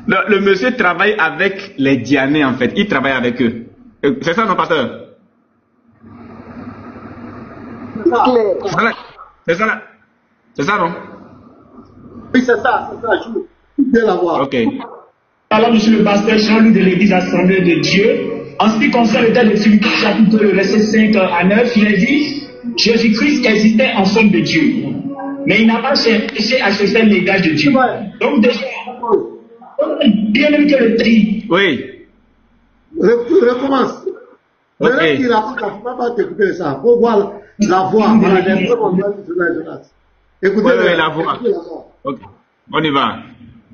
Le monsieur travaille avec les Dianais, en fait. Il travaille avec eux. C'est ça, non, pasteur? C'est ça, là. C'est ça, non? Oui, c'est ça, je veux bien l'avoir. Ok. Alors, monsieur le pasteur Jean-Louis de l'Église Assemblée de Dieu, en ce qui concerne le texte de Philippiens chapitre verset 5 à 9, il est dit, Jésus-Christ existait en forme de Dieu, mais il n'a pas cherché à chercher l'égard de Dieu. Donc, déjà, bien même que le tri. Oui. Recommence. Ok. Maintenant qu'il raconte, il ne faut pas t'écouter ça. Il faut voir la voix. Écoutez la voix. Ok. On y va.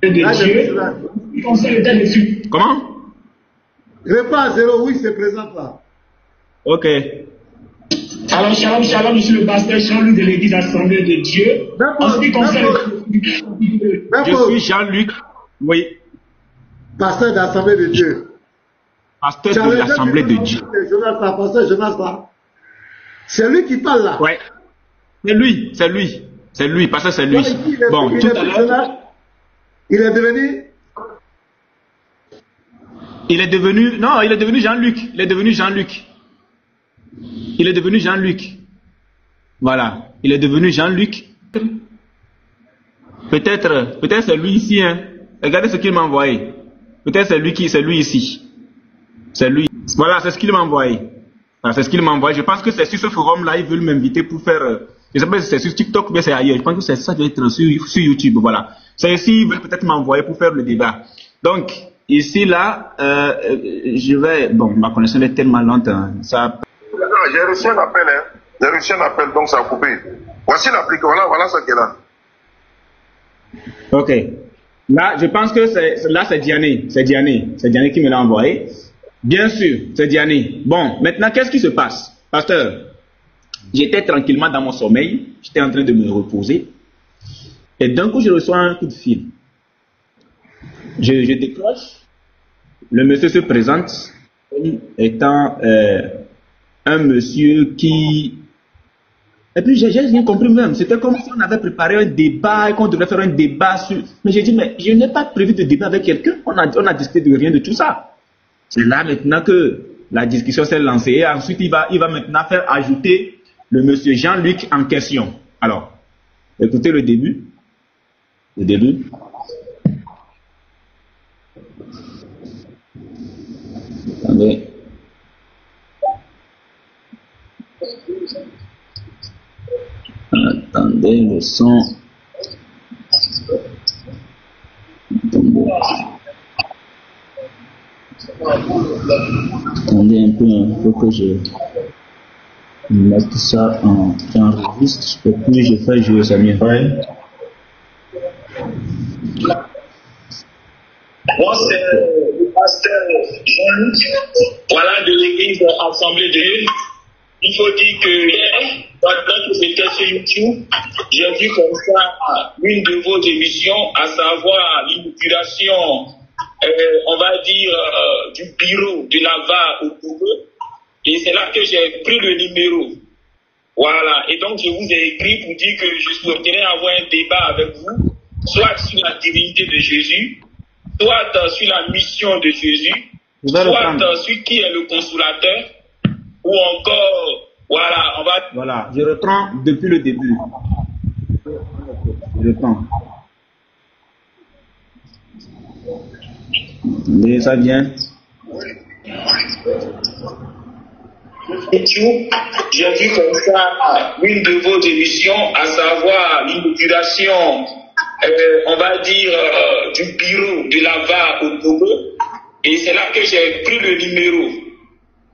De Dieu, il concerne le texte de Philippiens. Comment? Repas à zéro, oui, c'est présent là. Ok. Alors, shalom, monsieur le pasteur Jean-Louis de l'Église Assemblée de Dieu. En ce qui concerne Je suis Jean-Luc. Oui. Pasteur d'Assemblée de Dieu. Pasteur de l'Assemblée de Dieu. Pasteur Jonas là. C'est lui qui parle là. Ouais. C'est lui. Pasteur, c'est lui. Bon, tout à l'heure. Il est devenu. Il est devenu Jean-Luc. Il est devenu Jean-Luc. Voilà. Il est devenu Jean-Luc. Peut-être c'est lui ici, hein. Regardez ce qu'il m'a envoyé. Peut-être c'est lui ici. C'est lui. Voilà, c'est ce qu'il m'a envoyé. Voilà, c'est ce qu'il m'a envoyé. Je pense que c'est sur ce forum-là, ils veulent m'inviter pour faire. Je ne sais pas si c'est sur TikTok ou bien c'est ailleurs. Je pense que ça doit être sur YouTube. Voilà. C'est ici, ils veulent peut-être m'envoyer pour faire le débat. Donc, ici, là, je vais. Bon, ma connexion est tellement lente. Hein, ça. J'ai reçu un appel, hein. J'ai reçu un appel, donc ça a coupé. Voici l'application. Voilà ce qu'elle a. Ok. Là, je pense que c'est Diané. C'est Diané qui me l'a envoyé. Bien sûr, c'est Diané. Bon, maintenant, qu'est-ce qui se passe? Pasteur, j'étais tranquillement dans mon sommeil. J'étais en train de me reposer. Et d'un coup, je reçois un coup de fil. Je décroche. Le monsieur se présente comme étant un monsieur qui... Et puis, j'ai rien compris même. C'était comme si on avait préparé un débat et qu'on devait faire un débat sur... Mais j'ai dit, mais je n'ai pas prévu de débat avec quelqu'un. On a discuté de rien de tout ça. C'est là maintenant que la discussion s'est lancée. Et ensuite, il va maintenant faire ajouter le monsieur Jean-Luc en question. Alors, écoutez le début. Attendez. Attendez le son. Attendez un peu, il faut que je mette ça en enregistre. Et puis je fais jouer ça mieux. Ouais. Moi, c'est le pasteur Jean-Luc, voilà, de l'Église Assemblée de Dieu. Il faut dire que pendant que j'étais sur YouTube, j'ai vu comme ça une de vos émissions, à savoir l'inauguration, on va dire, du bureau de la VA au Togo. Et c'est là que j'ai pris le numéro. Voilà. Et donc, je vous ai écrit pour dire que je souhaiterais avoir un débat avec vous, soit sur la divinité de Jésus, soit sur la mission de Jésus, soit sur qui est le consolateur, ou encore, voilà, on va... Voilà, je reprends depuis le début. Je reprends. Mais ça vient. J'ai vu comme ça une de vos émissions, à savoir l'inauguration, on va dire, du bureau de la VA au Togo. Et c'est là que j'ai pris le numéro.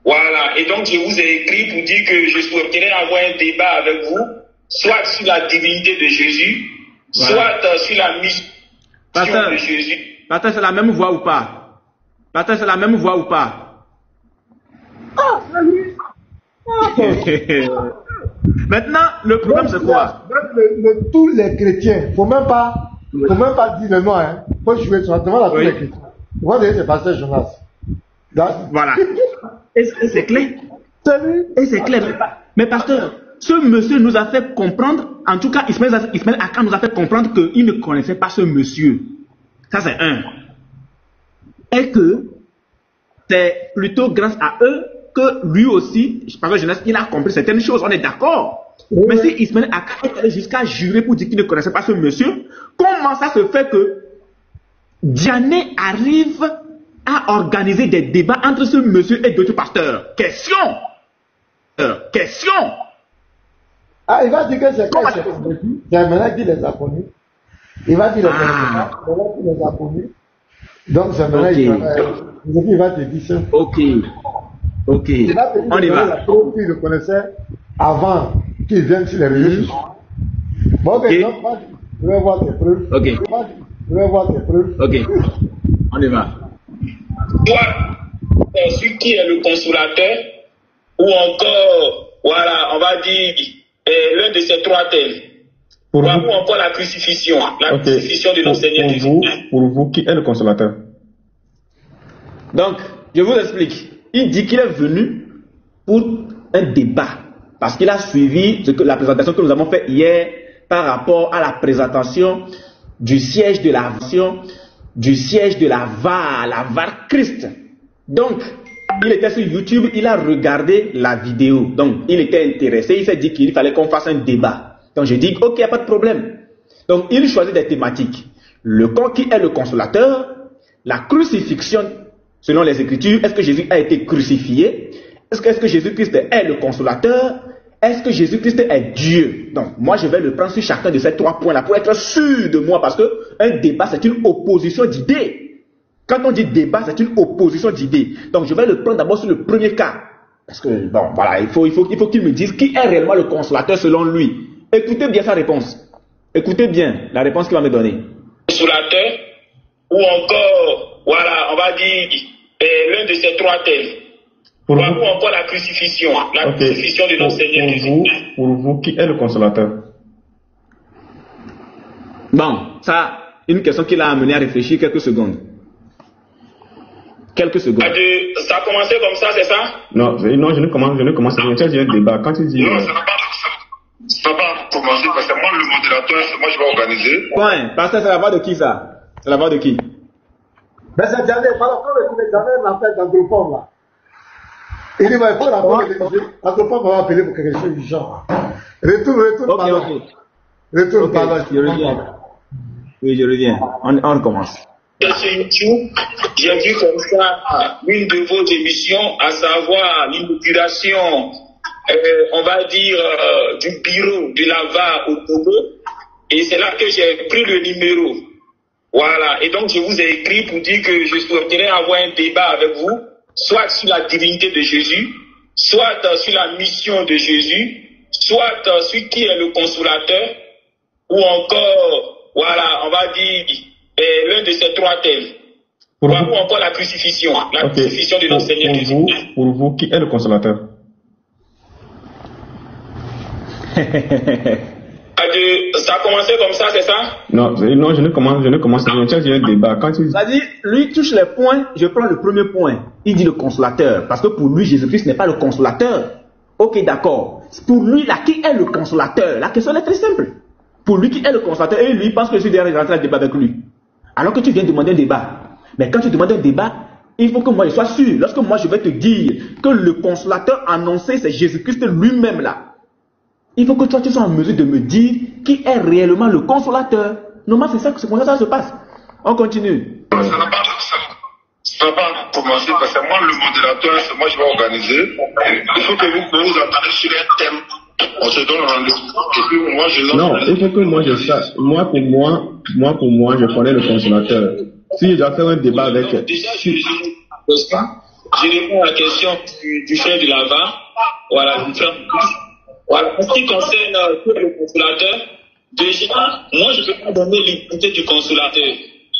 Voilà. Et donc, je vous ai écrit pour dire que je souhaiterais avoir un débat avec vous, soit sur la divinité de Jésus, voilà, soit sur la mission de Jésus. Pasteur, c'est la même voix ou pas? Pasteur, c'est la même voix ou pas? Maintenant, le problème c'est quoi? Tous les chrétiens, faut même pas dire le nom, hein. Faut jouer sur la demande à tous les chrétiens. Vous voyez, c'est pasteur Jonas. Voilà. Et c'est clair. Et c'est clair. Mais pasteur, ce monsieur nous a fait comprendre, en tout cas, Ismaël Akan nous a fait comprendre qu'il ne connaissait pas ce monsieur. Ça, c'est un. est que c'est plutôt grâce à eux que lui aussi, par la jeunesse, il a compris certaines choses, on est d'accord. Oui. Mais si Ismaël Akka est allé jusqu'à jurer pour dire qu'il ne connaissait pas ce monsieur, comment ça se fait que Diané arrive à organiser des débats entre ce monsieur et d'autres pasteurs? Question. Question. Ah, il va dire que c'est maintenant qu'il les a connus. Il va dire maintenant qu'il les a connus. Donc c'est maintenant il va te dire ça. Ok. Il va te dire On y va. La preuve qu'il le connaissait avant qu'il vienne sur les réseaux sociaux. Bon, ok, donc je vais voir tes preuves. Ok. Je vais voir tes preuves. Ok. On y va. Toi, celui qui est le consolateur, ou encore, voilà, on va dire, l'un de ces trois thèmes. Ou encore la crucifixion. La crucifixion de notre Seigneur Jésus. Pour vous, qui est le consolateur? Donc, je vous explique. Il dit qu'il est venu pour un débat. Parce qu'il a suivi la présentation que nous avons faite hier par rapport à la présentation du siège de la VAR Christ. Donc, il était sur YouTube, il a regardé la vidéo. Donc, il était intéressé, il s'est dit qu'il fallait qu'on fasse un débat. Donc, je dis, ok, il n'y a pas de problème. Donc, il choisit des thématiques. Qui est le consolateur? La crucifixion, selon les Écritures. Est-ce que Jésus a été crucifié? Est-ce que Jésus-Christ est le consolateur? Est-ce que Jésus-Christ est Dieu? Donc, moi, je vais le prendre sur chacun de ces trois points-là pour être sûr de moi, parce qu'un débat, c'est une opposition d'idées. Quand on dit débat, c'est une opposition d'idées. Donc, je vais le prendre d'abord sur le premier cas. Parce que, bon, voilà, il faut qu'il me dise qui est réellement le consolateur selon lui. Écoutez bien sa réponse. Écoutez bien la réponse qu'il va me donner. Consolateur, ou encore, voilà, on va dire, l'un de ces trois thèmes. Ou encore la crucifixion. La crucifixion de notre Seigneur Jésus. Pour vous, qui est le consolateur? Bon, ça, une question qui l'a amené à réfléchir quelques secondes. Ça a commencé comme ça, c'est ça? Non, je ne commence rien. C'est un débat. Quand tu dis... Non, ça n'a pas commencé parce que moi, le modérateur, c'est moi je vais organiser. Point. Parce que c'est la voix de qui ça? C'est la voix de qui? Mais c'est Diané, pendant qu'on est Diané l'appelle d'Andropome là. Il dit, il faut l'appeler. Andropome va appeler pour quelque chose du genre. Retourne, pardon. Retourne, pardon. Je reviens. Oui, je reviens. On recommence. Sur YouTube, j'ai vu comme ça une de vos émissions, à savoir l'inauguration, on va dire, du bureau de la VAR au Togo. Et c'est là que j'ai pris le numéro. Voilà. Et donc, je vous ai écrit pour dire que je souhaiterais avoir un débat avec vous, soit sur la divinité de Jésus, soit sur la mission de Jésus, soit sur qui est le consolateur, ou encore, voilà, on va dire, l'un de ces trois thèmes. Ou encore la crucifixion. La crucifixion de notre Seigneur Jésus. Pour vous, qui est le consolateur? Ça a commencé comme ça, c'est ça? Non, je ne commence rien. C'est un débat. Quand tu... C'est-à-dire, lui touche les points, je prends le premier point. Il dit le consolateur. Parce que pour lui, Jésus-Christ n'est pas le consolateur. Ok, d'accord. Pour lui, là, qui est le consolateur? La question est très simple. Pour lui, qui est le consolateur? Et lui, il pense que je suis derrière rentrer à débat avec lui. Alors que tu viens demander un débat. Mais quand tu demandes un débat, il faut que moi je sois sûr. Lorsque moi je vais te dire que le consolateur annoncé, c'est Jésus-Christ lui-même là. Il faut que toi tu sois en mesure de me dire qui est réellement le consolateur. Normalement, c'est comme ça que ça se passe. On continue. Ça n'a pas commencé parce que moi, le modérateur, c'est moi je vais organiser. Il faut que vous entendez sur un thème. On se donne rendez-vous. Et puis moi, je lance. Non, il faut que moi je sache. Moi, pour moi, je connais le consolateur. Si je dois faire un débat avec... Donc, déjà, je réponds à la question du chef de la VAR. Voilà, du frère. Voilà. En ce qui concerne le consolateur, déjà, moi, je ne peux pas donner l'identité du consolateur.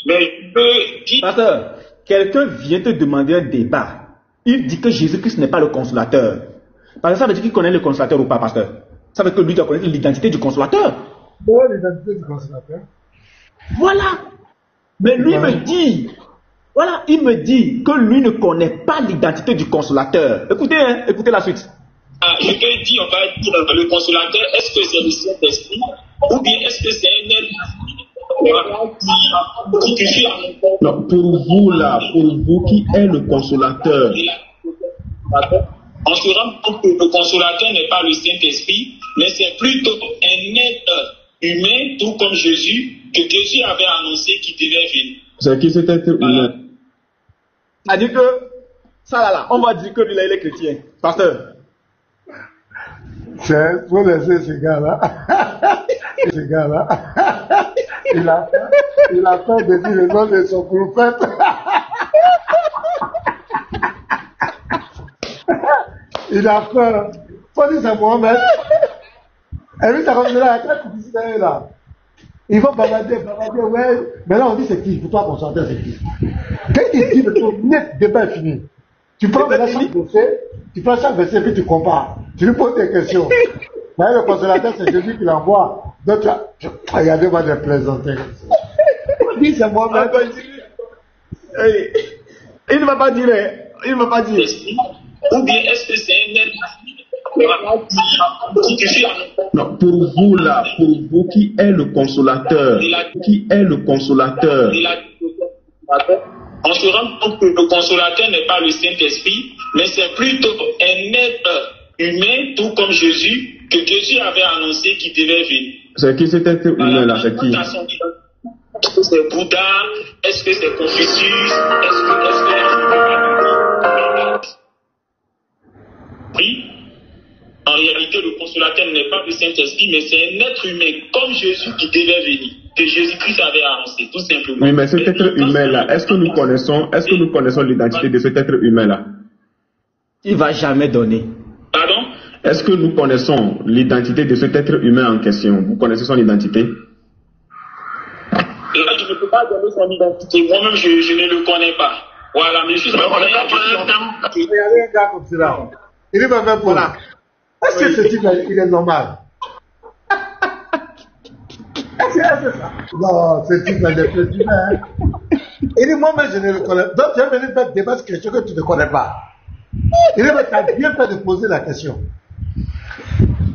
Mais je peux dire... Pasteur, quelqu'un vient te demander un débat. Il dit que Jésus-Christ n'est pas le consolateur. Parce que ça veut dire qu'il connaît le consolateur ou pas, pasteur? Ça veut dire que lui doit connaître l'identité du consolateur. Ouais, l'identité du consolateur. Voilà. Mais lui me dit, voilà, il me dit que lui ne connaît pas l'identité du consolateur. Écoutez, écoutez la suite. Je te dis, on va dire, le consolateur, est-ce que c'est le Saint-Esprit ou bien est-ce que c'est un être Non, pour vous là, pour vous qui est le consolateur. On se rend compte que le consolateur n'est pas le Saint-Esprit, mais c'est plutôt un être humain, tout comme Jésus, que Jésus avait annoncé qu'il devait venir. C'est qui cet être humain? C'est-à-dire que, ça là, on va dire que il est chrétien. Pasteur. C'est, faut laisser ce gars-là. Ce gars-là. Il a peur de dire le nom de son prophète. Il a peur. Faut dire c'est Mohamed. Et puis ça continue là, il y a très publicitaire là. Il faut bavarder, ouais. Mais là on dit c'est qui? Pour toi, consolateur, c'est qui? Dès qu'il dit le truc, net, débat est fini. Tu prends chaque verset, puis tu compares. Tu lui poses des questions. Mais le consolateur, c'est Jésus qui l'envoie. Donc, regardez-moi de plaisanter. On dit c'est Mohamed. Il ne va pas dire. Il ne va pas dire. Ou bien est-ce que c'est un être? Non, pour vous là, pour vous qui est le consolateur. Qui est le consolateur? On se rend compte que le consolateur n'est pas le Saint-Esprit, mais c'est plutôt un être humain, tout comme Jésus, que Jésus avait annoncé qu'il devait venir. C'est qui cet être humain là? C'est qui? Est-ce que c'est Bouddha? Est-ce que c'est Confucius? Oui. En réalité, le consolateur n'est pas le Saint-Esprit, mais c'est un être humain, comme Jésus, qui devait venir, que Jésus-Christ avait annoncé, tout simplement. Oui, mais cet être humain-là, est-ce que nous connaissons l'identité de cet être humain-là? Il ne va jamais donner. Pardon? Est-ce que nous connaissons l'identité de cet être humain en question? Vous connaissez son identité? Là, je ne peux pas donner son identité. Moi-même, je ne le connais pas. Voilà, mais je suis en train de... Regardez un gars comme cela. Il est même pour là. Est-ce que ce type, il est normal? Est-ce que c'est ça? Non, ce type, il est plus humain. Il dit, moi-même, je ne le connais pas. Donc, tu es venu faire débattre sur quelque chose que tu ne connais pas. Il dit, mais tu as bien fait de poser la question.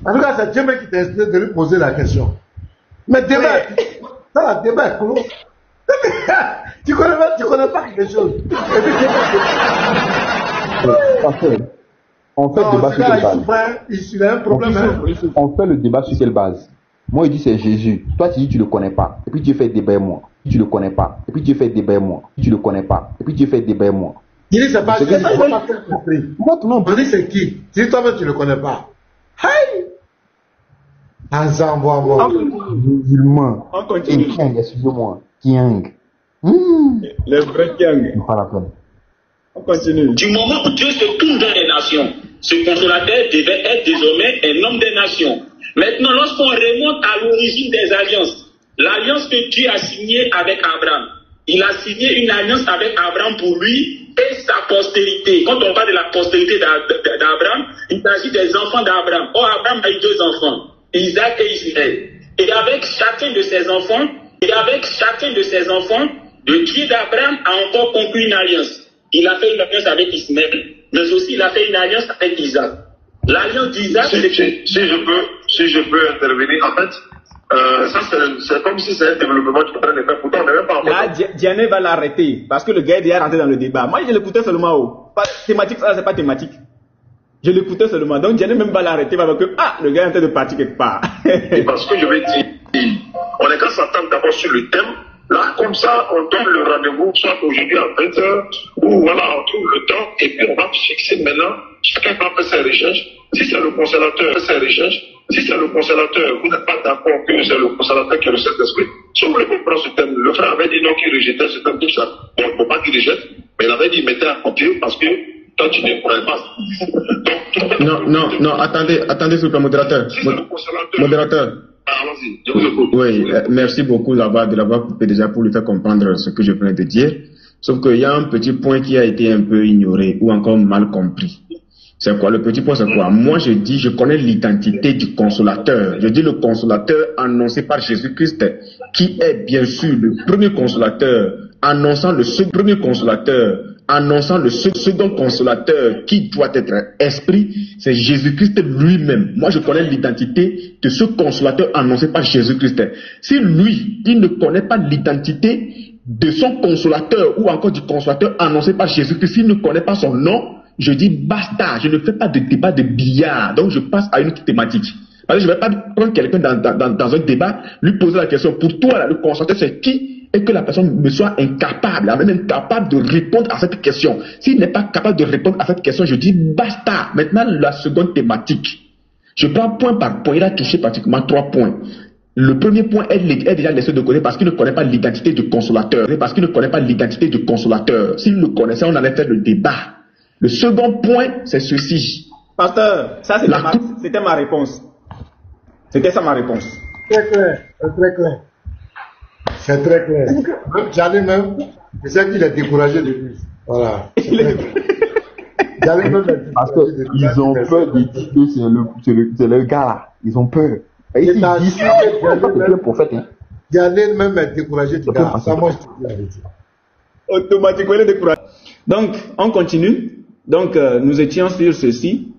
En tout cas, c'est Dieu qui t'a inspiré de lui poser la question. Mais débat, ça, la débat est clos. Tu connais pas quelque chose. Et puis, on fait le débat sur quelle base? On fait le débat sur quelle base? Moi, il dit c'est Jésus. Toi, tu dis tu le connais pas. Et puis tu fais débat moi. Tu le connais pas. Et puis tu fais débat moi. Tu le connais pas. Et puis tu fais débat moi. Il dit c'est pas Jésus. On dit c'est qui? Tu dis toi-même tu le connais pas. Hey! Musulman. On continue. Kiang, excusez-moi. Kiang. Le vrai Kiang. Pas la peine. On continue. Du moment où Dieu se tourne vers les nations, ce consolateur devait être désormais un homme des nations. Maintenant, lorsqu'on remonte à l'origine des alliances, l'alliance que Dieu a signée avec Abraham, il a signé une alliance avec Abraham pour lui et sa postérité. Quand on parle de la postérité d'Abraham, il s'agit des enfants d'Abraham. Or, Abraham a eu 2 enfants, Isaac et Ismaël. Et avec chacun de ses enfants, le Dieu d'Abraham a encore conclu une alliance. Il a fait une alliance avec Ismaël, mais aussi il a fait une alliance avec Isaac. L'alliance d'Isaac, si je peux intervenir, en fait, ça c'est comme si c'est un développement qui est en train de faire. Pourtant, on n'est même pas en là, Diane va l'arrêter parce que le gars est déjà rentré dans le débat. Moi, je l'écoutais seulement. Pas thématique, ça, c'est pas thématique. Je l'écoutais seulement. Donc, Diane même va l'arrêter parce que, le gars est en train de partir quelque part. Parce que je vais dire, on est qu'à s'attendre d'abord sur le thème. Là, comme ça, on donne le rendez-vous, soit aujourd'hui à 20h, ou voilà, on trouve le temps, et puis on va fixer maintenant, chacun va faire ses recherches. Si c'est le consolateur, fait ses recherches. Si c'est le consolateur, vous n'êtes pas d'accord que c'est le consolateur qui est le Saint-Esprit. Si vous voulez comprendre ce thème, le frère avait dit non, qu'il rejetait ce thème, tout ça. Bon, il ne faut pas qu'il rejette, mais il avait dit mettez à côté parce que toi, tu ne pourrais pas. Non, attendez, s'il vous plaît, modérateur. Si c'est le consolateur. Modérateur. Allons-y, je vous écoute. Oui, merci beaucoup de l'avoir coupé déjà pour lui faire comprendre ce que je venais de dire. Sauf qu'il y a un petit point qui a été un peu ignoré ou encore mal compris. C'est quoi? Le petit point, c'est quoi? Moi, je dis, je connais l'identité du consolateur. Je dis le consolateur annoncé par Jésus-Christ, qui est bien sûr le premier consolateur, annonçant le premier consolateur, annonçant le second consolateur qui doit être esprit, c'est Jésus-Christ lui-même. Moi, je connais l'identité de ce consolateur annoncé par Jésus-Christ. Si lui, il ne connaît pas l'identité de son consolateur ou encore du consolateur annoncé par Jésus-Christ, s'il ne connaît pas son nom, je dis basta, je ne fais pas de débat de billard, donc je passe à une autre thématique. Parce que je ne vais pas prendre quelqu'un dans un débat, lui poser la question, pour toi, là, le consolateur c'est qui? Et que la personne me soit incapable, même incapable de répondre à cette question. S'il n'est pas capable de répondre à cette question, je dis basta. Maintenant, la seconde thématique. Je prends point par point, il a touché pratiquement 3 points. Le premier point est déjà laissé de côté parce qu'il ne connaît pas l'identité du consolateur. Parce qu'il ne connaît pas l'identité du consolateur. S'il le connaissait, on allait faire le débat. Le second point, c'est ceci. Pasteur, ça c'était ma réponse. C'était ça ma réponse. Très clair, très clair. C'est très clair. J'allais même, je sais qu'il est découragé de lui. Voilà. J'allais même être parce qu'ils ont peur de dire que c'est le gars là. Ils ont peur. Et ils disent que c'est le prophète. J'allais même être découragé du gars. Ça, moi, je te dis la vérité. Automatiquement, il est découragé. Donc, on continue. Donc, nous étions sur ceci.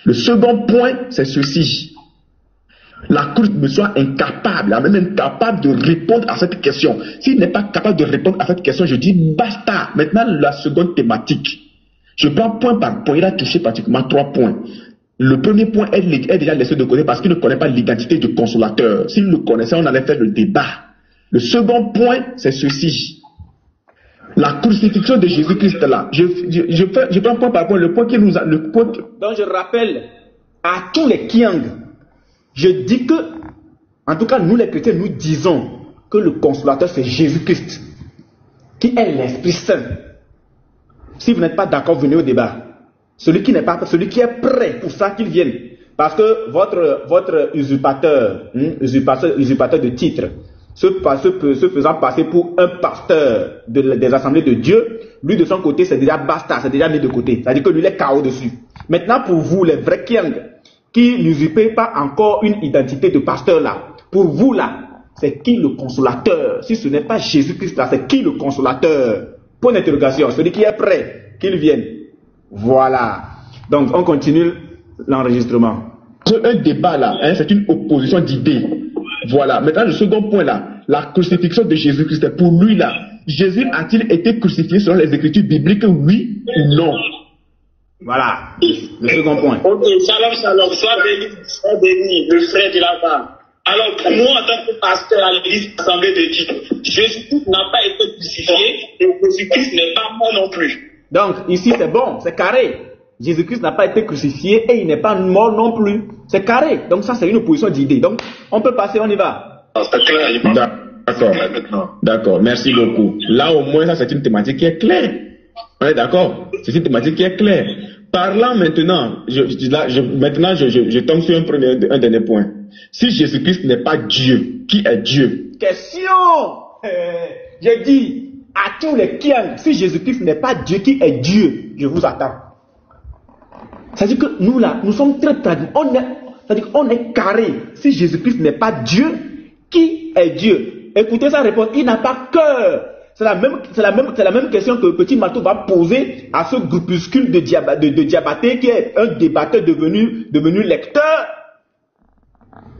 Le second point, c'est ceci. La Cour me soit incapable, même incapable de répondre à cette question. S'il n'est pas capable de répondre à cette question, je dis basta. Maintenant, la seconde thématique. Je prends point par point, il a touché pratiquement 3 points. Le premier point est déjà laissé de côté parce qu'il ne connaît pas l'identité du consolateur. S'il le connaissait, on allait faire le débat. Le second point, c'est ceci. La crucifixion de Jésus-Christ là. Je prends point par point, le point qui nous a... Donc je rappelle à tous les Kiang, je dis que, en tout cas nous les chrétiens, nous disons que le consolateur c'est Jésus-Christ, qui est l'Esprit Saint. Si vous n'êtes pas d'accord, venez au débat. Celui qui est prêt pour ça, qu'il vienne. Parce que votre usurpateur de titre, se faisant passer pour un pasteur des assemblées de Dieu, lui de son côté c'est déjà basta, c'est déjà mis de côté. C'est-à-dire que lui il est KO dessus. Maintenant pour vous les vrais Kiang, qui n'usurpez pas encore une identité de pasteur là, pour vous là, c'est qui le consolateur? Si ce n'est pas Jésus-Christ là, c'est qui le consolateur? Point d'interrogation. Celui qui est prêt, qu'il vienne. Voilà. Donc on continue l'enregistrement. Un débat là, c'est une opposition d'idées. Voilà. Maintenant le second point là, la crucifixion de Jésus-Christ. Pour lui là, Jésus a-t-il été crucifié selon les Écritures bibliques, oui ou non? Voilà, le second point. Ok, shalom, sois béni, le frère de la femme. Alors, pour moi, en tant que pasteur à l'église assemblée de Dieu, Jésus n'a pas été crucifié et Jésus-Christ n'est pas mort non plus. Donc, ici, c'est bon, c'est carré. Jésus-Christ n'a pas été crucifié et il n'est pas mort non plus. C'est carré. Donc, ça, c'est une opposition d'idées. Donc, on peut passer, on y va. C'est clair, D'accord, merci beaucoup. Là, au moins, ça, c'est une thématique qui est claire. On est d'accord? C'est une thématique qui est claire. Parlant maintenant, je tombe sur un dernier point. Si Jésus-Christ n'est pas Dieu, qui est Dieu? Question! J'ai dit à tous les Kiang, si Jésus-Christ n'est pas Dieu, qui est Dieu? Je vous attends. C'est-à-dire que nous là, nous sommes très pragmatiques. C'est-à-dire qu'on est carré. Si Jésus-Christ n'est pas Dieu, qui est Dieu? Écoutez sa réponse, il n'a pas cœur. C'est la même question que Petit Matou va poser à ce groupuscule de Diabaté qui est un débatteur devenu lecteur.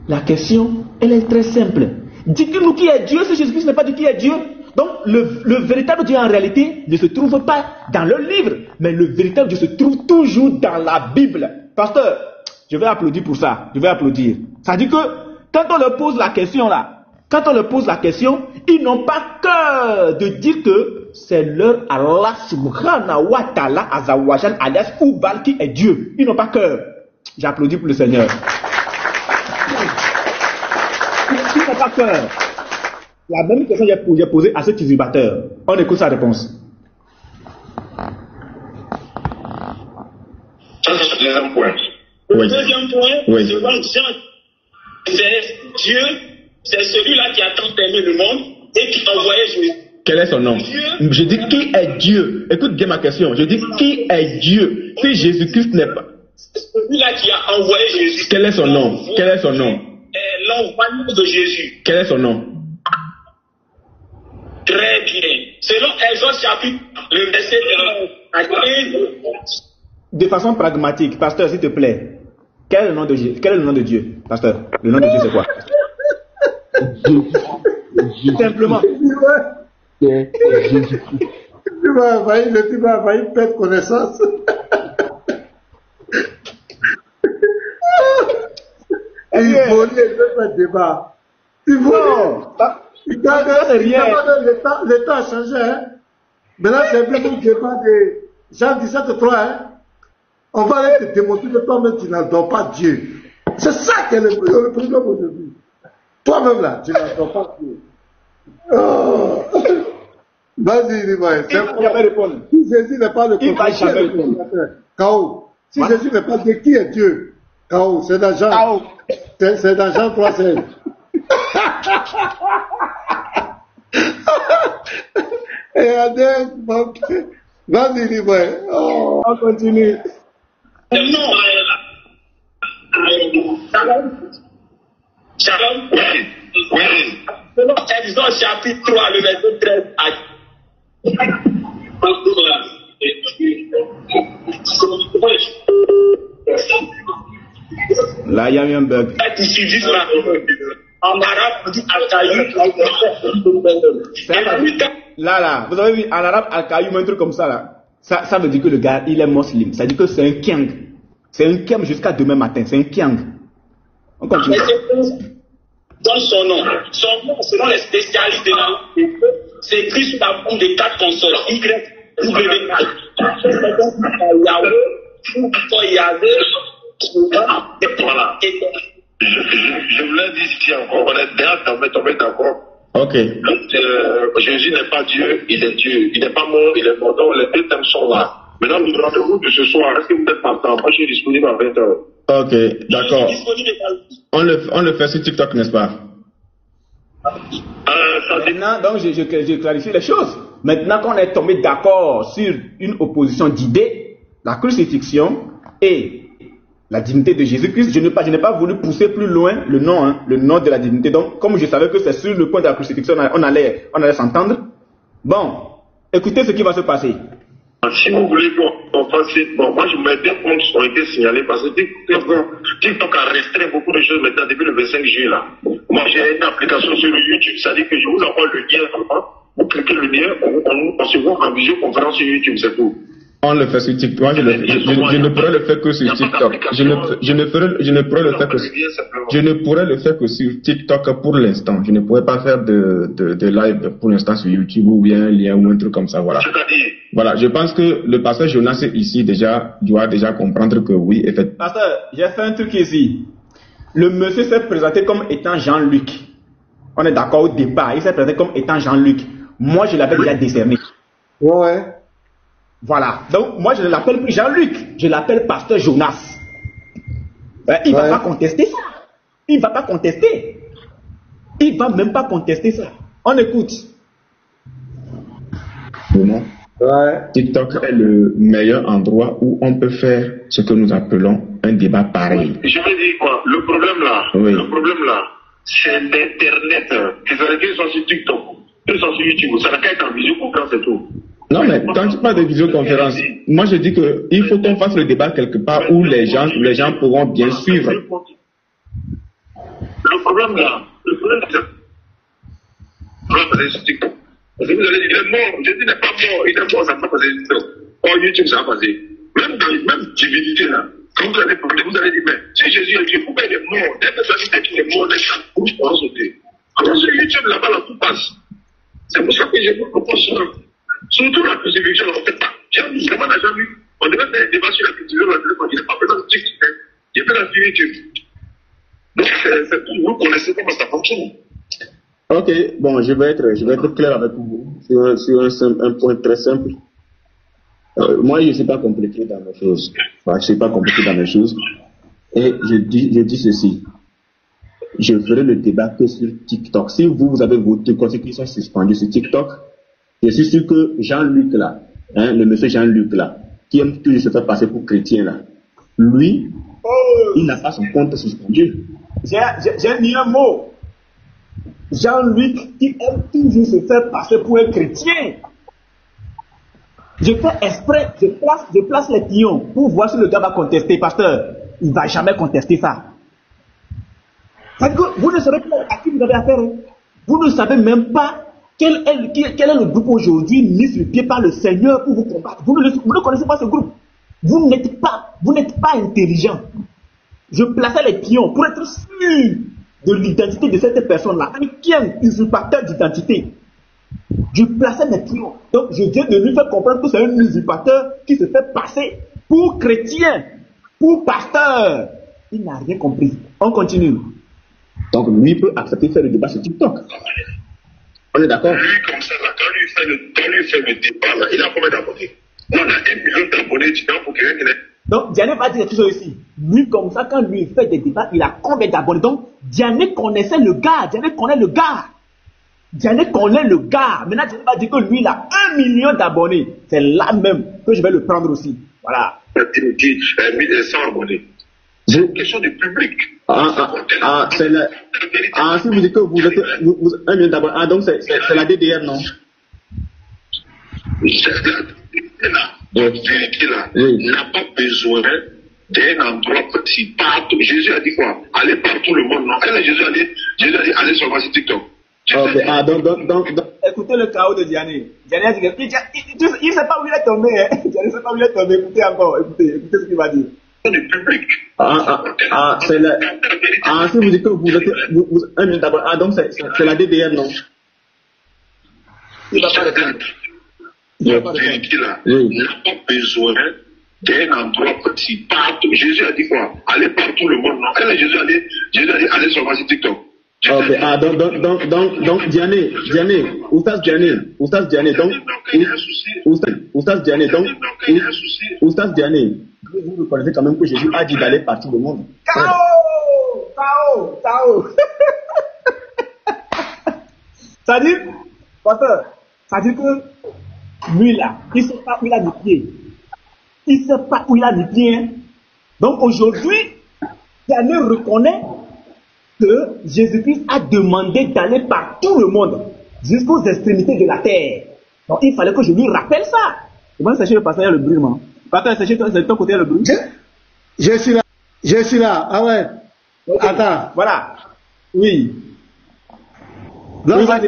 La question, elle est très simple. Dites-nous qui est Dieu si Jésus-Christ n'est pas Dieu, qui est Dieu. Donc le véritable Dieu en réalité ne se trouve pas dans le livre, mais le véritable Dieu se trouve toujours dans la Bible. Pasteur, je vais applaudir pour ça. Je vais applaudir. Ça dit que quand on leur pose la question là, ils n'ont pas cœur de dire que c'est leur Allah subhanahu wa ta'ala azawajan alias Oubal qui est Dieu. Ils n'ont pas cœur. J'applaudis pour le Seigneur. Ils n'ont pas cœur. La même question que j'ai posée à cet usurpateur. On écoute sa réponse. Ça, c'est le deuxième point. Le deuxième point, oui. selon Jean, c'est Dieu. C'est celui-là qui a tant aimé le monde et qui a envoyé Jésus. Quel est son nom? Je dis qui est Dieu. Écoute bien ma question. Je dis qui est Dieu. Si Jésus-Christ n'est pas... C'est celui-là qui a envoyé Jésus. Quel est son nom? Quel est son nom? L'envoyé de Jésus. Quel est son nom? Très bien. selon Exode chapitre, le verset à 15. De façon pragmatique, pasteur, s'il te plaît, quel est le nom de Dieu? Quel est le nom de Dieu, pasteur? Le nom de Dieu, c'est quoi? Simplement. Tu m'as envahi perdre connaissance. Il faut faire débat. Il faut L'État a changé. Hein? Maintenant, c'est bien le débat de Jean 17:3. Hein? On va aller te démontrer que toi-même, tu n'adores pas Dieu. C'est ça qui est le problème aujourd'hui. Toi-même, là, tu n'adores pas Dieu. Oh. Vas-y, Livaï. Si Jésus n'est pas le consommateur, K.O. Si Jésus n'est pas Dieu, qui est Dieu? K.O. C'est dans Jean. C'est dans Jean 3:16. Et Adèle, vas-y, Livaï. Oh, on continue. Non, Shalom. Oui. Selon Exode chapitre 3, le verset 13 à là, il y a eu un bug. En arabe, on dit Al-Qaïm. Là, vous avez vu, en arabe, Al-Qaïm, un truc comme ça, là. Ça veut dire que le gars, il est musulman. Ça veut dire que c'est un kiang. C'est un kiang jusqu'à demain matin. C'est un kiang. On continue. Dans son nom, selon les spécialistes de la langue, c'est écrit sous la forme de 4 consonnes. Y, W, Voilà. Je vous l'ai dit ici encore, on est déjà tombé d'accord. Ok. Jésus n'est pas Dieu, il est Dieu. Il n'est pas mort, il est mort. Donc les deux thèmes sont là. Maintenant, nous rendez-vous de ce soir. Est-ce que vous êtes partant? Moi, je suis disponible à 20h. Ok, d'accord. On le fait sur TikTok, n'est-ce pas? Maintenant, donc, je clarifie les choses. Maintenant qu'on est tombé d'accord sur une opposition d'idées, la crucifixion et la divinité de Jésus-Christ, je n'ai pas voulu pousser plus loin le nom de la divinité. Donc, comme je savais que c'est sur le point de la crucifixion, on allait s'entendre. Bon, écoutez ce qui va se passer. Si vous voulez qu'on fasse, bon, moi, mes 2 comptes ont été signalés parce que TikTok a restreint beaucoup de choses maintenant depuis le 25 juillet là. Moi, j'ai une application sur YouTube, ça dit que je vous envoie le lien, vous cliquez le lien, on se voit en visioconférence sur YouTube, c'est tout. On le fait sur TikTok. Moi, je ne pourrais le faire que sur TikTok. Je ne pourrais le faire que sur TikTok pour l'instant. Je ne pourrais pas faire de live pour l'instant sur YouTube ou bien un lien ou un truc comme ça. Voilà. Voilà. Je pense que le pasteur Jonas ici doit déjà comprendre que oui, effectivement. Pasteur, j'ai fait un truc ici. Le monsieur s'est présenté comme étant Jean-Luc. On est d'accord au départ. Il s'est présenté comme étant Jean-Luc. Moi, je l'avais déjà décerné. Ouais. Voilà. Donc, moi, je ne l'appelle plus Jean-Luc. Je l'appelle pasteur Jonas. Il ne va pas contester ça. Il ne va pas contester. Il ne va même pas contester ça. On écoute. Vraiment. Ouais. TikTok est le meilleur endroit où on peut faire ce que nous appelons un débat pareil. Je veux dire quoi? Le problème là, c'est l'Internet. Les gens sont sur TikTok, ils sont sur YouTube. Ça n'a qu'à être en visioconférence et tout. Non, mais quand tu parles de visioconférence, moi je dis qu'il faut qu'on fasse le débat quelque part où les gens pourront bien suivre. Le problème c'est sur TikTok. Parce que vous allez dire, il est mort, Jésus n'est pas mort, il est mort, ça ne va pas passer sur TikTok. Oh, YouTube, ça va passer. Même divinité là, quand vous allez parler, vous allez dire, mais si Jésus est Dieu, pourquoi il est mort? Dès que ça dit qu'il est mort, les gens pourront sauter. Alors sur YouTube, là-bas, là, tout passe. C'est pour ça que je vous propose ça. Surtout la crucifixion, on ne fait pas. Vraiment, on n'a jamais vu. On devait faire un débat sur la crucifixion, il n'est pas présent sur TikTok. Il est pas sur YouTube. Donc, c'est tout. Vous connaissez comment ça fonctionne. Ok, bon, je vais être clair avec vous sur un point très simple. Moi, je ne suis pas compliqué dans mes choses. Enfin, je ne suis pas compliqué dans mes choses. Et je dis ceci. Je ferai le débat que sur TikTok. Si vous avez votre constitution suspendue sur TikTok, je suis sûr que Jean-Luc là, le monsieur Jean-Luc là, qui aime toujours se faire passer pour chrétien là, lui, il n'a pas son compte suspendu. J'ai mis un mot. Jean-Luc qui aime toujours se faire passer pour un chrétien. Je fais exprès, je place les pions pour voir si le gars va contester. Pasteur, il ne va jamais contester ça. C'est-à-dire que vous ne savez pas à qui vous avez affaire. Vous ne savez même pas quel est le groupe aujourd'hui mis sur pied par le Seigneur pour vous combattre. Vous ne connaissez pas ce groupe. Vous n'êtes pas intelligent. Je plaçais les pions pour être sûr de l'identité de cette personne-là. Qui est un usurpateur d'identité. Je plaçais mes pions. Donc je viens de lui faire comprendre que c'est un usurpateur qui se fait passer pour chrétien, pour pasteur. Il n'a rien compris. On continue. Donc lui peut accepter de faire le débat sur TikTok. On est d'accord? Lui, comme ça, là, quand lui fait le débat, là, il a combien d'abonnés? On a 1 million d'abonnés, tu vois, pour quelqu'un qui est... Donc, Diané va dire quelque chose ici. Lui, comme ça, quand lui fait des débats, il a combien d'abonnés? Donc, Diané connaissait le gars. Diané connaît le gars. Maintenant, Diané va dire que lui, il a 1 million d'abonnés. C'est là même que je vais le prendre aussi. Voilà. Il dit 1100 abonnés. C'est une question du public. C'est la... si vous dites que vous êtes 1 million d'abonnés, donc c'est la DDR, non? La vérité là n'a pas besoin d'un endroit précis. Partout. Jésus a dit quoi? Allez partout le monde, non? Jésus a dit allez seulement sur TikTok. Donc. Écoutez le chaos de Diané. Diané a dit il ne sait pas où il est tombé. Diané ne sait pas où il est tombé. Écoutez encore. Écoutez ce qu'il va dire. Du public. C'est la... si vous dites que vous êtes 1 million d'abonnés, donc c'est la DDR, non? Il va pas répondre. La vérité là n'a pas besoin d'un endroit précis. Partout. Jésus a dit quoi? Allez partout le monde, non? Jésus a dit allez seulement sur TikTok. Donc Diané, Oustaz Diané, donc Oustaz Diané, vous reconnaissez quand même que Jésus a dit d'aller partout le monde. Tao. Ça dit, pasteur, ça dit que lui là, il ne sait pas où il a mis pied. Donc aujourd'hui, Diané reconnaît que Jésus-Christ a demandé d'aller par tout le monde, jusqu'aux extrémités de la terre. Donc il fallait que je lui rappelle ça. Comment c'est chez le pasteur, il y a le bruit, man. Pasteur, c'est chez toi, c'est de ton côté, il y a le bruit. Je suis là. Ah ouais. Okay. Attends. Voilà. Oui. Non, oui, vas-y.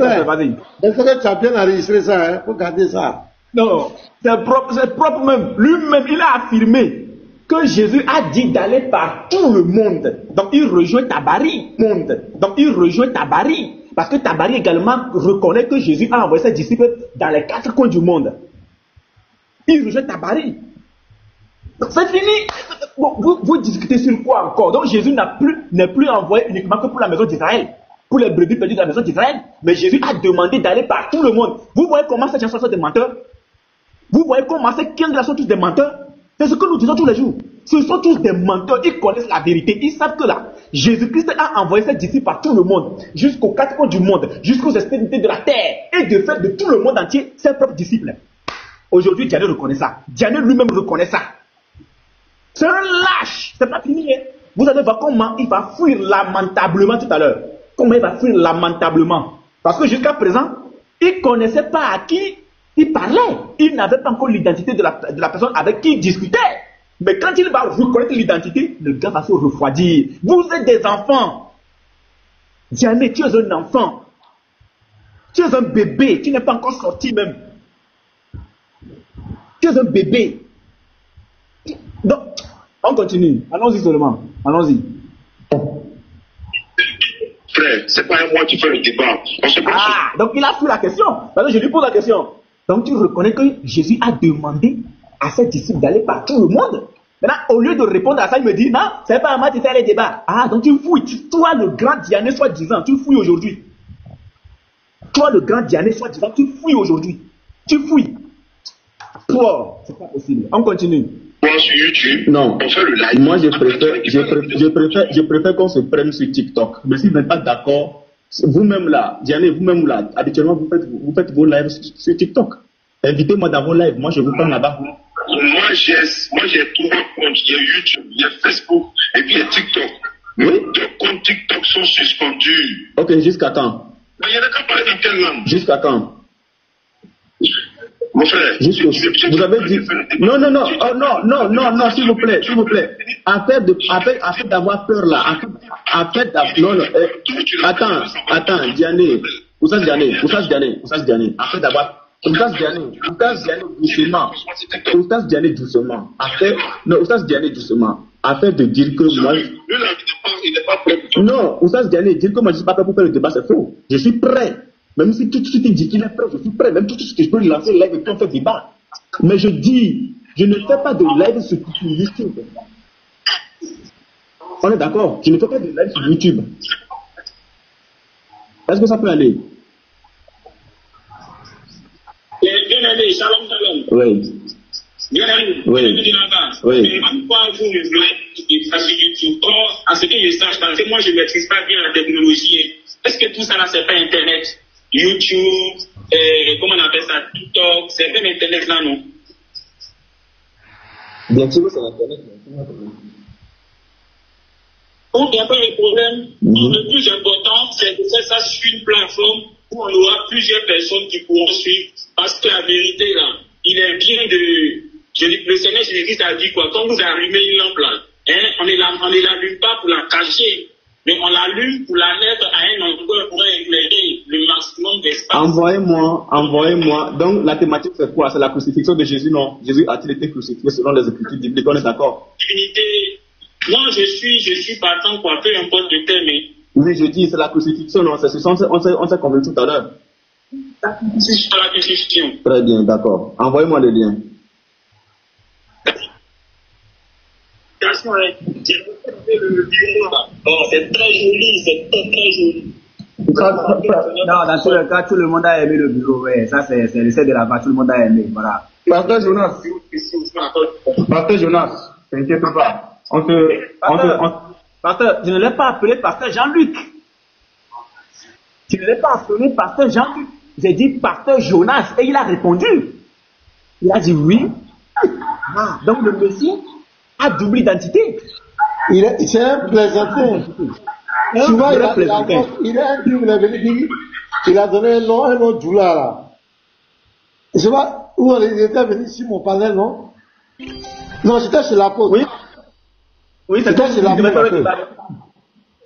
Il faut que tu as bien enregistré ça, hein, pour garder ça. Non, c'est propre même. Lui-même, il a affirmé que Jésus a dit d'aller par tout le monde. Donc il rejoint Tabari. Parce que Tabari également reconnaît que Jésus a envoyé ses disciples dans les 4 coins du monde. Il rejoint Tabari. Donc c'est fini. Bon, vous discutez sur quoi encore? Donc Jésus n'est plus envoyé uniquement que pour la maison d'Israël, pour les brebis perdues de la maison d'Israël. Mais Jésus a demandé d'aller par tout le monde. Vous voyez comment ces gens sont des menteurs? Vous voyez comment ces 15 sont tous des menteurs? C'est ce que nous disons tous les jours. Ce sont tous des menteurs. Ils connaissent la vérité. Ils savent que là, Jésus-Christ a envoyé ses disciples par tout le monde, jusqu'aux 4 coins du monde, jusqu'aux extrémités de la terre, et de faire de tout le monde entier ses propres disciples. Aujourd'hui, Diané reconnaît ça. Diané lui-même reconnaît ça. C'est un lâche. C'est pas fini. Hein? Vous allez voir comment il va fuir lamentablement tout à l'heure. Comment il va fuir lamentablement. Parce que jusqu'à présent, il ne connaissait pas à qui il parlait. Il n'avait pas encore l'identité de la personne avec qui il discutait. Mais quand il va reconnaître l'identité, le gars va se refroidir. Vous êtes des enfants. Diané, tu es un enfant. Tu es un bébé. Tu n'es pas encore sorti même. Tu es un bébé. Donc, on continue. Allons-y seulement. Allons-y. Frère, c'est pas moi qui fais le débat. Donc il a fait la question. Parce que je lui pose la question. Donc tu reconnais que Jésus a demandé à ses disciples d'aller par tout le monde. Maintenant, au lieu de répondre à ça, il me dit, non, c'est pas à moi qui fais les débats. Ah, donc tu fouilles. Toi, le grand Diané, soi-disant, tu fouilles aujourd'hui. Toi, le grand Diané, soi-disant, tu fouilles aujourd'hui. Tu fouilles. Toi, c'est pas possible. On continue. Moi, sur YouTube, non. on fait le live. Moi, je préfère qu'on se prenne sur TikTok. Mais si vous n'êtes pas d'accord, vous-même là, Diané, vous-même là, habituellement, vous faites vos lives sur TikTok. Invitez-moi dans vos lives. Moi, je vous prends là-bas. Moi, j'ai 3 comptes. Il y a YouTube, il y a Facebook et puis il y a TikTok. Oui. 2 comptes TikTok sont suspendus. Ok, jusqu'à quand? Mais il y en a qu'à parler dans quelle langue? Jusqu'à quand? Mon frère, vous avez dit. Non, non, non, oh, non, non, non, non, s'il vous plaît, s'il vous plaît. Affaire d'avoir peur là. Affaire d'avoir. Non, non, attends, Diané. Oussas Diané. Affaire d'avoir. Oussas Diané, doucement. Oussas Diané, doucement. Oussas Diané, doucement. Affaire de dire que moi. Lui, là, il n'est pas prêt. Non, Oussas Diané, dire que moi je suis pas prêt pour faire le débat, c'est faux. Je suis prêt. Même si tout de suite il dit qu'il est prêt, je suis prêt. Même tout de suite que je peux lancer live et puis on fait débat. Mais je dis, je ne fais pas de live sur YouTube. On est d'accord? Je ne fais pas de live sur YouTube. Est-ce que ça peut aller? Bien aimé, shalom. Oui. Bien aimé, Oui. mais pourquoi vous ne voulez pas sur YouTube? Or, à ce que je sache, parce que moi je ne maîtrise pas bien la technologie. Est-ce que tout ça là, c'est pas Internet? YouTube, comment on appelle ça? TikTok, c'est même Internet là, non? Bien sûr, c'est Internet. Donc, il n'y a pas de problème. Le plus important, c'est de faire ça sur une plateforme où on aura plusieurs personnes qui pourront suivre. Parce que la vérité, là, il est bien de. Le Seigneur Jésus-Christ a dit quoi? Quand vous allumez une lampe, là, on ne l'allume pas pour la cacher, mais on l'allume pour la mettre à un endroit pour éclairer le maximum d'espace. Envoyez-moi. Donc, la thématique, c'est quoi? C'est la crucifixion de Jésus, non? Jésus a-t-il été crucifié selon les Écritures bibliques? On est d'accord? Divinité. Non, je suis partant, quoi, peu importe le thème. Oui, je dis, c'est la crucifixion, non? On s'est convenu tout à l'heure. C'est sur la crucifixion. Très bien, d'accord. Envoyez-moi le lien. C'est très joli, c'est très joli. Non, dans tous les cas, tout le monde a aimé le bureau, ouais. Ça, c'est l'essai de là-bas, tout le monde a aimé, voilà. Pasteur Jonas, t'inquiète pas. Pasteur, je ne l'ai pas appelé Pasteur Jean-Luc. Tu ne l'as pas appelé Pasteur Jean-Luc. J'ai dit Pasteur Jonas et il a répondu. Il a dit oui. Donc le monsieur a double identité. C'est un plaisantin. Souvent, il est venu dire, il a donné un nom Djoula là. Je sais pas où il était venu sur mon panel, non? Non, j'étais chez l'apôtre. Oui, c'était chez l'apôtre.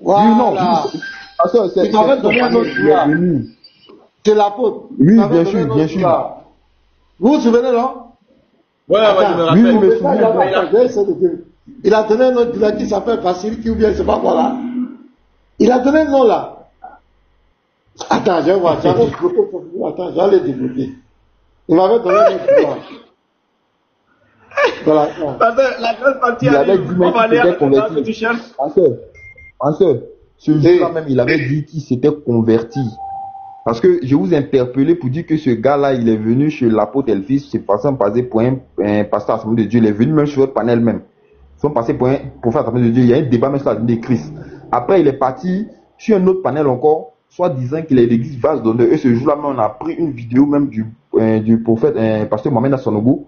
Voilà. Il m'avait donné un autre Djoula. C'est l'apôtre. Oui, bien sûr. Vous vous souvenez, non? Ouais, je me rappelle. Il a donné un autre Djoula qui s'appelle Facility ou bien je sais pas quoi là. Il a donné un nom là. Attends, je vais voir. Attends, j'allais développer. Il m'avait donné un autre Djoula. Voilà. La grosse partie, il avait dit même qu'il s'était converti. En ce jour-là même, il avait dit qu'il s'était converti. Parce que je vous ai interpellé pour dire que ce gars-là, il est venu chez l'apôtre Elvis, c'est passé pour un pasteur à l'Assemblée de Dieu. Il est venu même sur votre panel même. Ils sont passés pour faire l'Assemblée de Dieu. Il y a un débat même sur l'Assemblée de Christ. Après, il est parti sur un autre panel encore, soit disant qu'il est l'église vase d'honneur. Et ce jour-là même, on a pris une vidéo même du prophète, pasteur Mohamed Assonogo.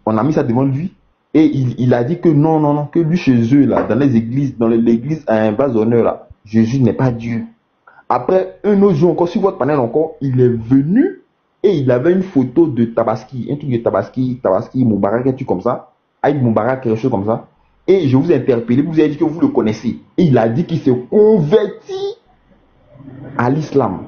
On a mis ça devant lui. Et il a dit que non, que lui chez eux, là, dans l'église à un vase d'honneur, là, Jésus n'est pas Dieu. Après, un autre jour encore, sur votre panel encore, il est venu et il avait une photo de Tabaski, un truc de Tabaski, Moubarak, un truc comme ça, avec Moubarak, quelque chose comme ça. Et je vous ai interpellé, vous avez dit que vous le connaissez. Et il a dit qu'il s'est converti à l'islam.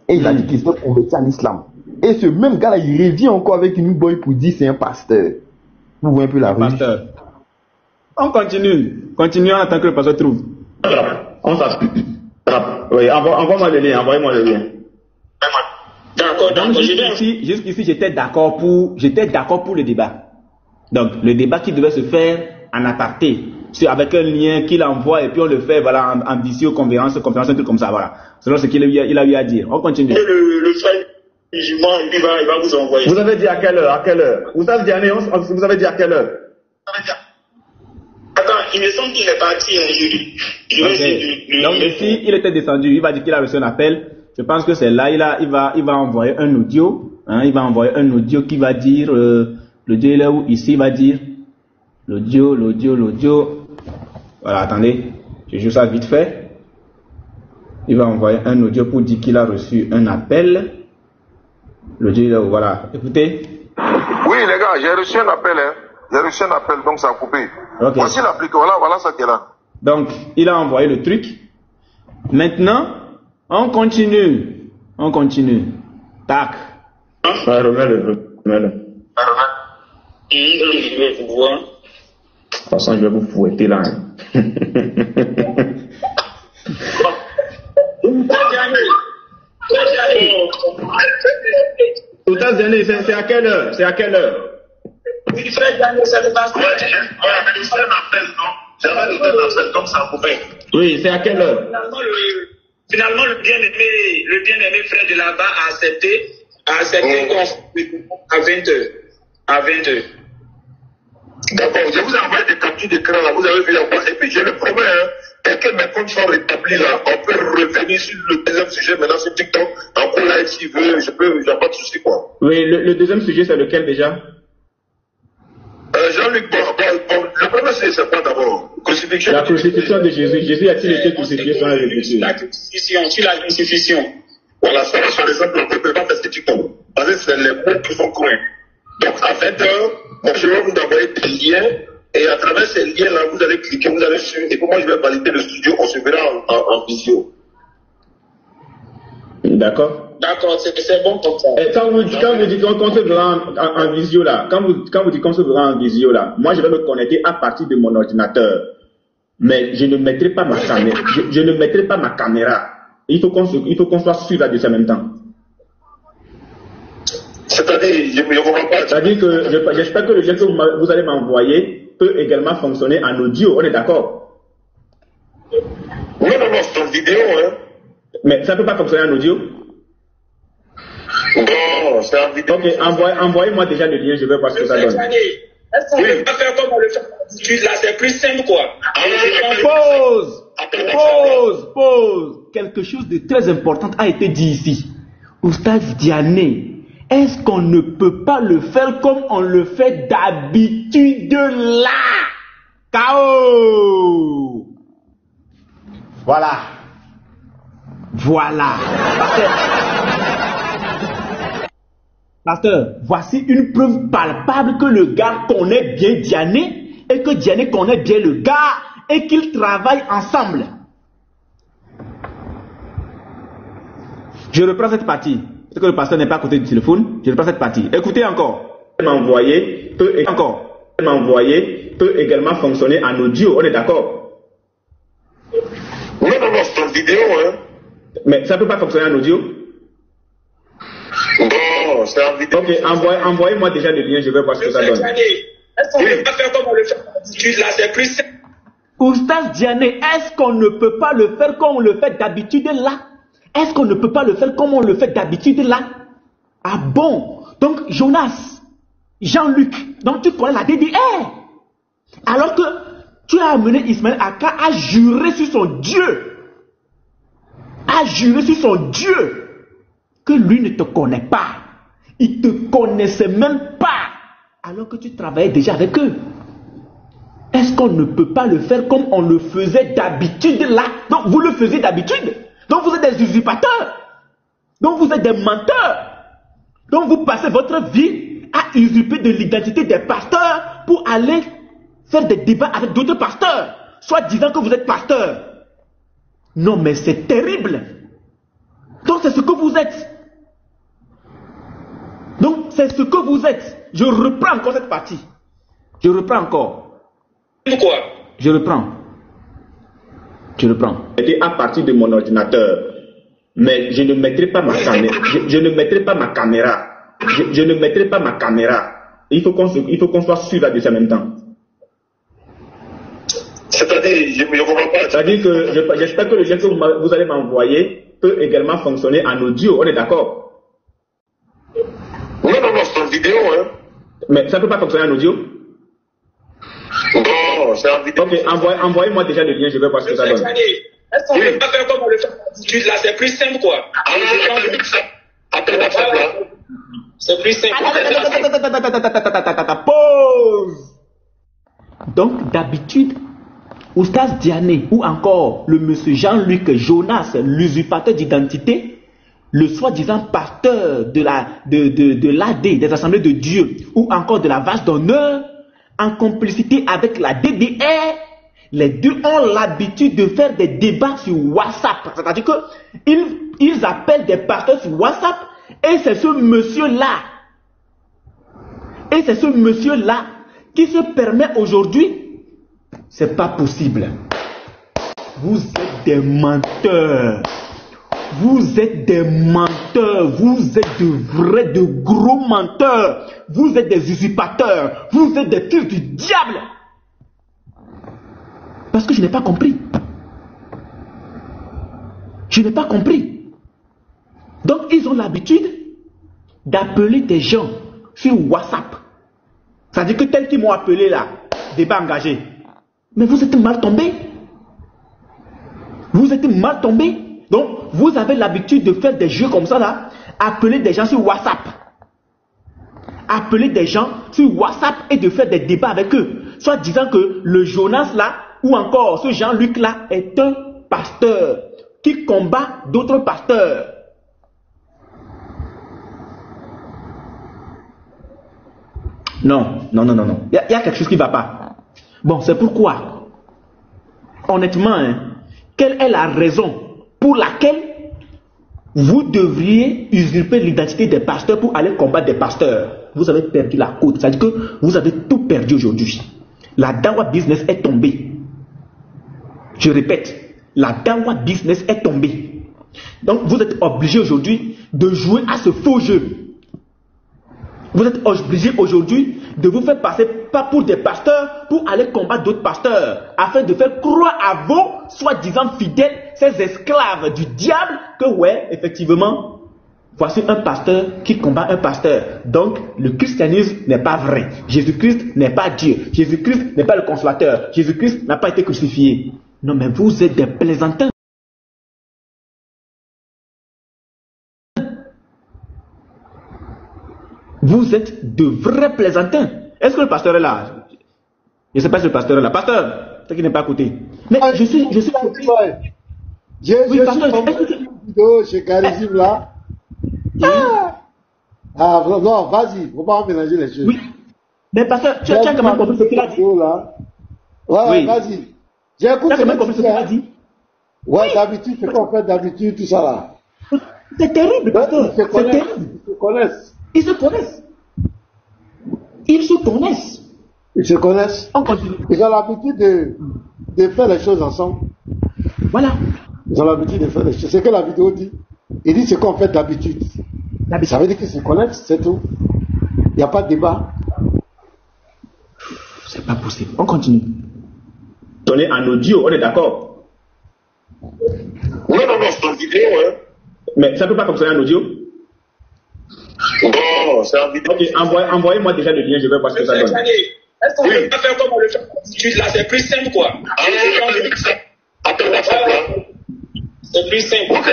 Et il a dit qu'il s'est converti à l'islam. Et ce même gars-là, il revient encore avec une boy pour dire c'est un pasteur. Vous voyez un peu la rue. Pasteur. On continue. Continuons en tant que le pasteur trouve. On s'appelle. Oui, envoie-moi le lien, D'accord, donc jusqu'ici, j'étais d'accord pour le débat. Donc, le débat qui devait se faire en aparté, c'est avec un lien qu'il envoie et puis on le fait, voilà, en visioconférence, un truc comme ça, voilà. Selon ce qu'il a eu à dire. On continue. Le frère musulman, il va vous envoyer. Vous avez dit à quelle heure? Vous avez dit à quelle heure? Attends, il me semble qu'il est parti jeudi. Donc ici, il était descendu, il va dire qu'il a reçu un appel. Je pense que c'est là, il va envoyer un audio. Il va envoyer un audio qui va dire, l'audio il est où? Ici, il va dire, l'audio. Voilà, attendez, je joue ça vite fait. Il va envoyer un audio pour dire qu'il a reçu un appel. L'audio, voilà. Écoutez. Oui, les gars, j'ai reçu un appel, hein. J'ai reçu un appel, donc ça a coupé. Okay. Voici l'application, voilà ça qui est là. Donc, il a envoyé le truc. Maintenant, on continue. On continue. Tac. Remets-le. Je vais vous voir. De toute façon, je vais vous fouetter là. Hein. Oustaz Diané, c'est à quelle heure? C'est à quelle heure? Oui, frère Diané, ça ne passe pas. C'est un appel, non? J'avais donné un appel comme ça, vous faites. Oui, c'est à quelle heure? Finalement, le bien-aimé frère de là-bas a accepté à 20h. À 20h. D'accord, je vous ai envoyé des captures d'écran là, vous avez vu encore. Et puis je le promets, hein, dès que mes comptes sont rétablis là, on peut revenir sur le deuxième sujet maintenant sur TikTok. En cours live s'il veut, j'ai pas de souci quoi. Oui, le deuxième sujet c'est lequel déjà? Jean-Luc, le problème c'est quoi d'abord? Crucifixion. La crucifixion de Jésus. Jésus a-t-il été crucifié sur la Écriture? La crucifixion, sur la crucifixion. Voilà, ça par exemple, on ne peut pas faire ce TikTok. Parce que c'est les mots qui sont cruels. Donc à 20h, moi je vais vous envoyer des liens. Et à travers ces liens-là, vous allez cliquer, vous allez suivre. Et puis moi je vais valider le studio, on se verra en visio. D'accord. D'accord, c'est bon comme ça. Et quand vous dites qu'on se verra en visio là, quand vous dites qu'on se verra en visio là, moi je vais me connecter à partir de mon ordinateur. Mais je ne mettrai pas ma caméra. Je ne mettrai pas ma caméra. Il faut qu'on soit sûr là-dessus en même temps. C'est-à-dire, je ne comprends pas. C'est-à-dire que j'espère que le lien que vous allez m'envoyer peut également fonctionner en audio. On est d'accord? Non, c'est en vidéo, hein. Mais ça ne peut pas fonctionner en audio? Non, c'est en vidéo. Ok, envoyez-moi déjà le lien, je vais voir ce que ça donne. Est-ce qu'on peut pas faire comme on le fait d'habitude là, c'est plus simple quoi. Pause. Quelque chose de très important a été dit ici. Oustaz Diané, est-ce qu'on ne peut pas le faire comme on le fait d'habitude là? KO. Voilà. Pasteur, voici une preuve palpable que le gars connaît bien Diané et que Diané connaît bien le gars et qu'ils travaillent ensemble. Je reprends cette partie. Parce que le pasteur n'est pas à côté du téléphone, je reprends cette partie. Écoutez encore. M'envoyer peut également fonctionner en audio, on est d'accord? Non, c'est en vidéo, hein. Mais ça ne peut pas fonctionner en audio? Non, c'est en vidéo. Ok, envoyez-moi déjà le lien, je vais voir ce que ça donne. Est-ce qu'on ne peut pas faire comme on le fait d'habitude là, c'est plus simple. Oustaz Diané, est-ce qu'on ne peut pas le faire comme on le fait d'habitude là? Est-ce qu'on ne peut pas le faire comme on le fait d'habitude là? Ah bon? Donc Jonas, Jean-Luc, donc tu connais la DDR. Alors que tu as amené Ismaël Aka à jurer sur son Dieu. À jurer sur son Dieu. Que lui ne te connaît pas. Il ne te connaissait même pas. Alors que tu travaillais déjà avec eux. Est-ce qu'on ne peut pas le faire comme on le faisait d'habitude là? Donc vous le faisiez d'habitude. Donc vous êtes des usurpateurs. Donc vous êtes des menteurs. Donc vous passez votre vie à usurper de l'identité des pasteurs pour aller faire des débats avec d'autres pasteurs, soit disant que vous êtes pasteur. Non mais c'est terrible. Donc c'est ce que vous êtes. Donc c'est ce que vous êtes. Je reprends encore cette partie. Je reprends encore. Pourquoi? Je reprends. C'était à partir de mon ordinateur. Mais je ne mettrai pas ma caméra. Je ne mettrai pas ma caméra. Je ne mettrai pas ma caméra. Il faut qu'on soit sûr là-dessus en même temps. C'est-à-dire, je ne comprends pas. C'est-à-dire que j'espère que le lien que vous allez m'envoyer peut également fonctionner en audio. On est d'accord? Non, c'est en vidéo, hein. Mais ça ne peut pas fonctionner en audio? Non, c'est en vidéo. Ok, envoyez-moi déjà le lien, je vais voir ce que ça donne. Est-ce qu'on ne peut pas faire comme on le fait d'habitude là, c'est plus simple quoi. C'est plus simple. Pause. Donc d'habitude, Oustaz Diané ou encore le monsieur Jean-Luc Jonas, l'usurpateur d'identité, le soi-disant pasteur de l'AD, des Assemblées de Dieu, ou encore de la Vache d'honneur, en complicité avec la DDR, les deux ont l'habitude de faire des débats sur WhatsApp. C'est-à-dire qu'ils appellent des pasteurs sur WhatsApp, et c'est ce monsieur-là, qui se permet aujourd'hui, c'est pas possible. Vous êtes des menteurs. Vous êtes des menteurs. Vous êtes de gros menteurs. Vous êtes des usurpateurs. Vous êtes des fils du diable. Parce que je n'ai pas compris. Je n'ai pas compris. Donc, ils ont l'habitude d'appeler des gens sur WhatsApp. C'est-à-dire que tel qu'ils m'ont appelé là, débat engagé. Mais vous êtes mal tombés. Vous êtes mal tombés. Donc, vous avez l'habitude de faire des jeux comme ça là, appeler des gens sur WhatsApp. Appeler des gens sur WhatsApp et de faire des débats avec eux. Soit disant que le Jonas là, ou encore ce Jean-Luc là, est un pasteur qui combat d'autres pasteurs. Non. Il y a quelque chose qui ne va pas. Bon, c'est pourquoi, honnêtement, quelle est la raison pour laquelle vous devriez usurper l'identité des pasteurs pour aller combattre des pasteurs? Vous avez perdu la côte. C'est-à-dire que vous avez tout perdu aujourd'hui. La Dawa business est tombée. Je répète, la Dawa business est tombée. Donc vous êtes obligé aujourd'hui de jouer à ce faux jeu. Vous êtes obligé aujourd'hui de vous faire passer pas pour des pasteurs pour aller combattre d'autres pasteurs afin de faire croire à vos soi-disant fidèles, ces esclaves du diable, que ouais, effectivement, voici un pasteur qui combat un pasteur. Donc, le christianisme n'est pas vrai. Jésus-Christ n'est pas Dieu. Jésus-Christ n'est pas le consolateur. Jésus-Christ n'a pas été crucifié. Non, mais vous êtes des plaisantins. Vous êtes de vrais plaisantins. Est-ce que le pasteur est là? Je ne sais pas si le pasteur est là. Pasteur, c'est qui n'est pas à côté. Mais je suis J'ai vidéo chez Charisme là. Non, vas-y, il ne faut pas mélanger les choses. Oui. Mais pasteur, tu as quand même compris ce qu'il a dit. Ouais, vas-y. J'ai écouté quand même compris ce qu'il a dit. Ouais, d'habitude, c'est qu'on fait d'habitude, tout ça là. C'est terrible, pasteur. C'est terrible. Ils se connaissent. Ils se connaissent. Ils se connaissent. Ils se connaissent. On continue. Ils ont l'habitude de faire les choses ensemble. Voilà. Ils ont l'habitude de faire les choses. C'est ce que la vidéo dit. Il dit ce qu'on fait d'habitude. Ça veut dire qu'ils se connaissent, c'est tout. Il n'y a pas de débat. C'est pas possible. On continue. On est en audio, on est d'accord? Non, c'est en vidéo, hein. Mais ça ne peut pas fonctionner en audio? Non, c'est en vidéo. Ok, envoyez-moi déjà le lien, je vais voir ce que ça donne. Est-ce qu'on peut pas faire comme on le fait d'habitude là? C'est plus simple quoi. Appelle WhatsApp là. C'est plus simple. Ok,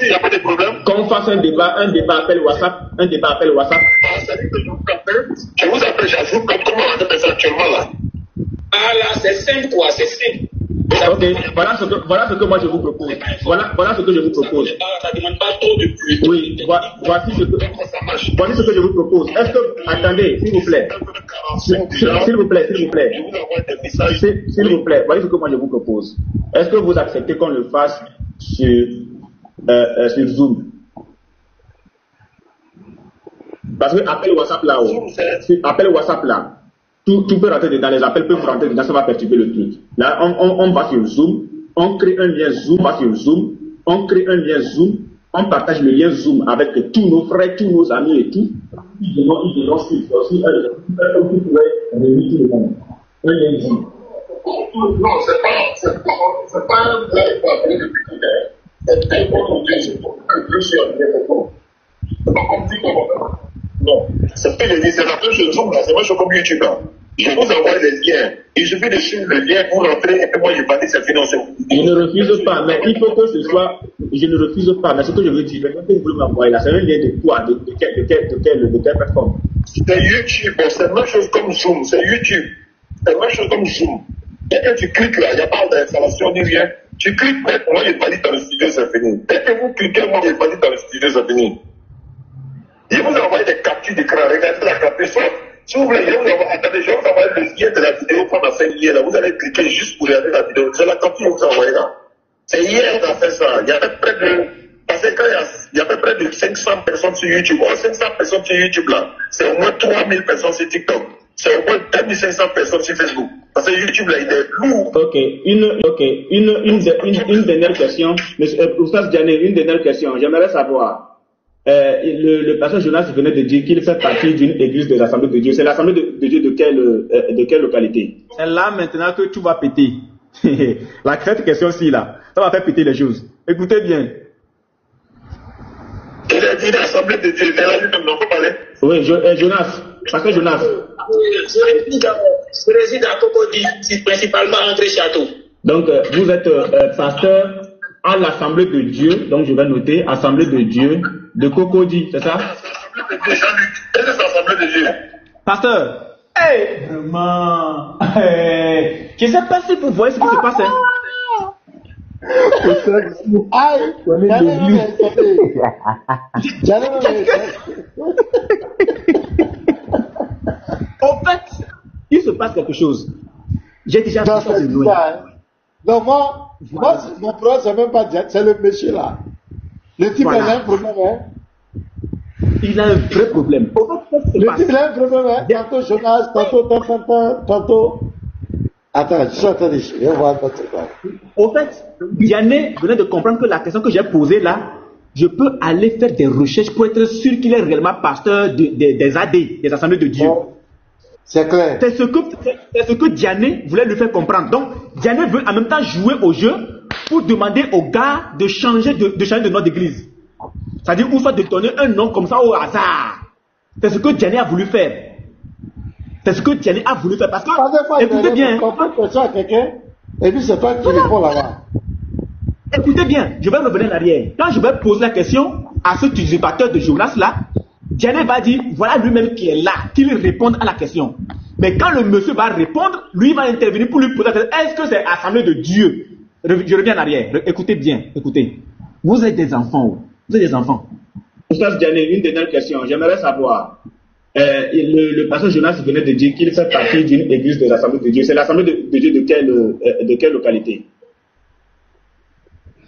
il n'y a pas de problème. Qu'on fasse un débat appel WhatsApp, Ah, c'est lui que je vous appelle, j'avoue, comment on appelle ça actuellement là? Ah là, c'est simple quoi, c'est simple. Ok, voilà ce que moi je vous propose. Voilà ce que je vous propose. Ça demande pas trop de plus. Oui, voici ce que je vous propose. Est-ce que, attendez, s'il vous plaît, voici ce que moi je vous propose. Est-ce que vous acceptez qu'on le fasse sur Zoom? Parce que appel WhatsApp là, tout peut rentrer dedans, les appels peuvent rentrer dedans, ça va perturber le truc. Là, on va sur Zoom, on crée un lien Zoom, on partage le lien Zoom avec tous nos frères, tous nos amis et tout. Ils vont suivre aussi un lien qui pourrait réunir tout le monde. Un lien Zoom. Non, c'est pas un live avec le public. C'est un bon lien, c'est pas compliqué. Non, c'est pas le lien, c'est la même chose Zoom là, c'est moi je suis comme YouTube là. Je vous envoie les liens. Il suffit de suivre le lien pour rentrer et puis moi je valide cette financement. Je ne refuse pas, mais il faut que ce soit. Je ne refuse pas, mais ce que je veux dire, quand vous voulez m'envoyer là, c'est un lien de quoi? De quelle plateforme? C'est YouTube, c'est la même chose comme Zoom, c'est YouTube. C'est la même chose comme Zoom. Et quand tu cliques là, il n'y a pas d'installation ni rien. Tu cliques, moi, il pas dit dans le studio, c'est fini. Dès que vous cliquez, moi, il pas dit dans le studio, c'est fini. Il vous envoie des captures d'écran, regardez la capture. Si vous voulez, je vous envoie, attendez, je vous envoie le lien de la vidéo qu'on a fait hier, là. Vous allez cliquer juste pour regarder la vidéo. C'est la capture que vous envoyez là. C'est hier qu'on a fait ça. Il y avait près de, parce que quand il y a à peu près de 500 personnes sur YouTube. Oh, 500 personnes sur YouTube là. C'est au moins 3000 personnes sur TikTok. C'est au moins 2500 personnes sur Facebook. Parce que YouTube là, il est lourd. Ok, une dernière question. Oustaz Diané, une dernière question. J'aimerais savoir. Le pasteur Jonas venait de dire qu'il fait partie d'une église de l'Assemblée de Dieu. C'est l'Assemblée de Dieu de quelle localité? C'est là maintenant que tout va péter. Cette question-ci là, ça va faire péter les choses. Écoutez bien. Il a dit l'Assemblée de Dieu, il faut parler. Oui, Jonas, pasteur Jonas. Je réside à Cocody, principalement André Château. Donc, vous êtes pasteur à l'Assemblée de Dieu, donc je vais noter, Assemblée de Dieu de Cocody, c'est ça? Quelle est l'Assemblée de Dieu? Pasteur, vraiment, je ne sais pas si vous voyez ce qui se passe. En fait, il se passe quelque chose. J'ai déjà vu ça de loin. Non, moi, mon problème, c'est même pas Diane, c'est le monsieur là. Le type, voilà. Il a un problème, hein? Il a un vrai problème. Le type, il a un problème, hein? Tantôt Jonas, tantôt. Attends, je suis en train de je vais voir votre cas. Au fait, Diane venait de comprendre que la question que j'ai posée là, je peux aller faire des recherches pour être sûr qu'il est réellement pasteur des AD, des Assemblées de Dieu. Bon. C'est clair. C'est ce que Diane voulait lui faire comprendre. Donc, Diane veut en même temps jouer au jeu pour demander aux gars de changer de nom d'église. C'est-à-dire, ou soit de donner un nom comme ça au hasard. C'est ce que Diane a voulu faire. C'est ce que Diane a voulu faire. Parce que, écoutez bien. À quelqu'un, et puis c'est toi qui réponds là-bas. Écoutez bien, je vais revenir en arrière. Quand je vais poser la question à cet usurpateur de Jonas là, Diane va dire, voilà lui-même qui est là, qu'il réponde à la question. Mais quand le monsieur va répondre, lui va intervenir pour lui poser la question, est-ce que c'est Assemblée de Dieu? Je reviens en arrière. Écoutez bien, écoutez. Vous êtes des enfants. Vous êtes des enfants. Oustaz Diane, une dernière question. J'aimerais savoir, le pasteur Jonas venait de dire qu'il fait partie d'une église de l'Assemblée de Dieu. C'est l'Assemblée de Dieu de quelle localité?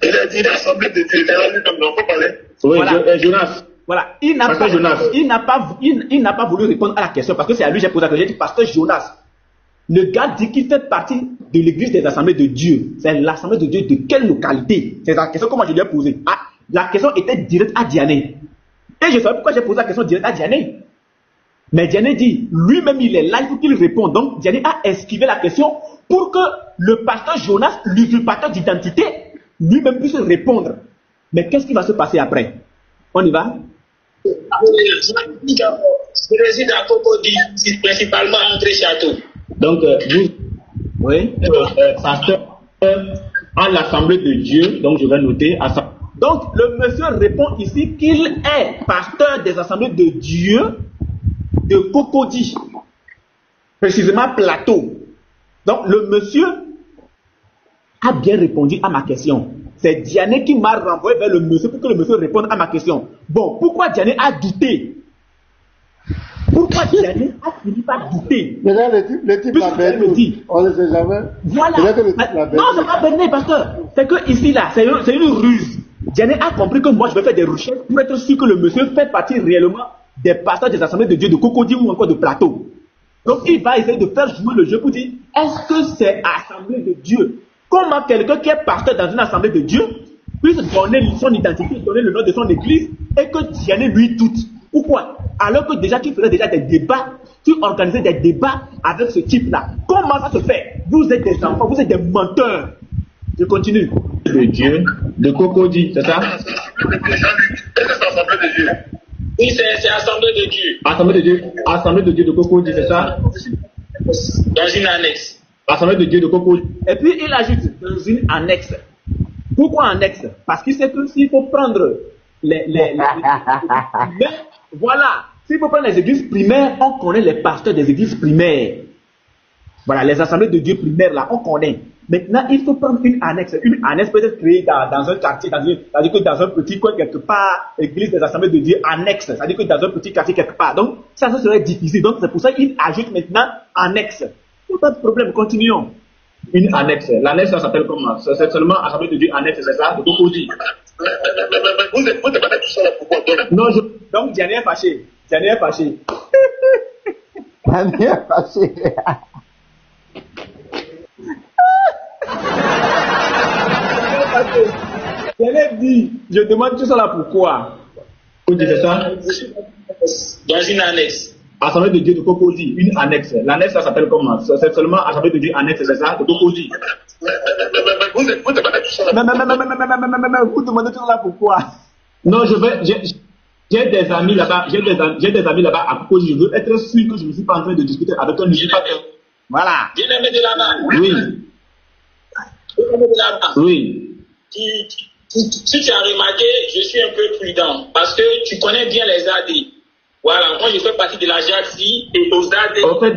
Il a dit l'Assemblée de Dieu. Il a dit comme non, faut parler. Oui, voilà. Jonas. Voilà, il n'a pas voulu répondre à la question parce que c'est à lui que j'ai posé la question. J'ai dit, pasteur Jonas, le gars dit qu'il fait partie de l'église des Assemblées de Dieu. C'est l'Assemblée de Dieu de quelle localité? C'est la question que moi je lui ai posée. Ah, la question était directe à Diane. Et je savais pourquoi j'ai posé la question directe à Diane. Mais Diane dit, lui-même il est là, il faut qu'il réponde. Donc Diane a esquivé la question pour que le pasteur Jonas, l'usurpateur d'identité, lui-même puisse répondre. Mais qu'est-ce qui va se passer après? On y va? Je réside à Cocody, principalement André Château. Donc, oui, pasteur à l'Assemblée de Dieu, donc je vais noter. Donc, le monsieur répond ici qu'il est pasteur des Assemblées de Dieu de Cocody, précisément Plateau. Donc, le monsieur a bien répondu à ma question. C'est Diane qui m'a renvoyé vers le monsieur pour que le monsieur réponde à ma question. Bon, pourquoi Diane a douté? Pourquoi Diane a fini par douter? Mais là, le type l'a perdu. On ne sait jamais. Voilà. Non, c'est pas perdu, pasteur. C'est que ici, là, c'est une ruse. Diane a compris que moi, je vais faire des recherches pour être sûr que le monsieur fait partie réellement des pasteurs des Assemblées de Dieu de Cocody ou encore de Plateau. Donc, il va essayer de faire jouer le jeu pour dire, est-ce que c'est Assemblée de Dieu? Comment quelqu'un qui est pasteur dans une Assemblée de Dieu puisse donner son identité, donner le nom de son église et que Diane lui doute? Pourquoi? Alors que déjà tu faisais déjà des débats, tu organisais des débats avec ce type-là. Comment ça se fait? Vous êtes des enfants, vous êtes des menteurs. Je continue. De Dieu, de Cocody, c'est ça? C'est l'Assemblée de Dieu. Oui, c'est Assemblée de Dieu. Assemblée de Dieu de Cocody, c'est ça? Dans une annexe. Assemblée de Dieu de Cocody. Et puis il ajoute dans une annexe. Pourquoi annexe? Parce qu'il sait que s'il faut prendre les voilà, s'il faut prendre les églises primaires, on connaît les pasteurs des églises primaires. Voilà, les assemblées de Dieu primaires là, on connaît. Maintenant, il faut prendre une annexe. Une annexe peut être créée dans un quartier, c'est-à-dire que dans un petit coin quelque part, église des assemblées de Dieu annexe, c'est-à-dire que dans un petit quartier quelque part. Donc, ça serait difficile. Donc, c'est pour ça qu'il ajoute maintenant annexe. Il n'y a pas de problème, continuons. Une annexe. L'annexe, ça s'appelle comment? C'est seulement assemblée de Dieu annexe, c'est ça? De Cocosi. Vous êtes pas tout ça là, pourquoi? Non, donc, Diane est fâché. Diane est fâché. Diane est fâché. Diane dit, je demande tout ça là pourquoi? Vous dites ça? Dans une annexe. Assemblée de Dieu de Cocosi, une annexe. L'annexe, ça s'appelle comment? C'est seulement Assemblée de Dieu annexe, c'est ça? De Cocosi. Vous êtes pas tout ça là. Vous demandez tout ça là pourquoi? Non, j'ai des amis là-bas, j'ai des amis là-bas à Cocosi. Je veux être sûr que je ne suis pas en train de discuter avec un usurpateur. Voilà. Bien-aimé de la main. Oui. Bien-aimé de la main. Oui. Si tu as remarqué, je suis un peu prudent parce que tu connais bien les AD. Voilà, moi je fais partie de la JAXI et aux AD. En fait,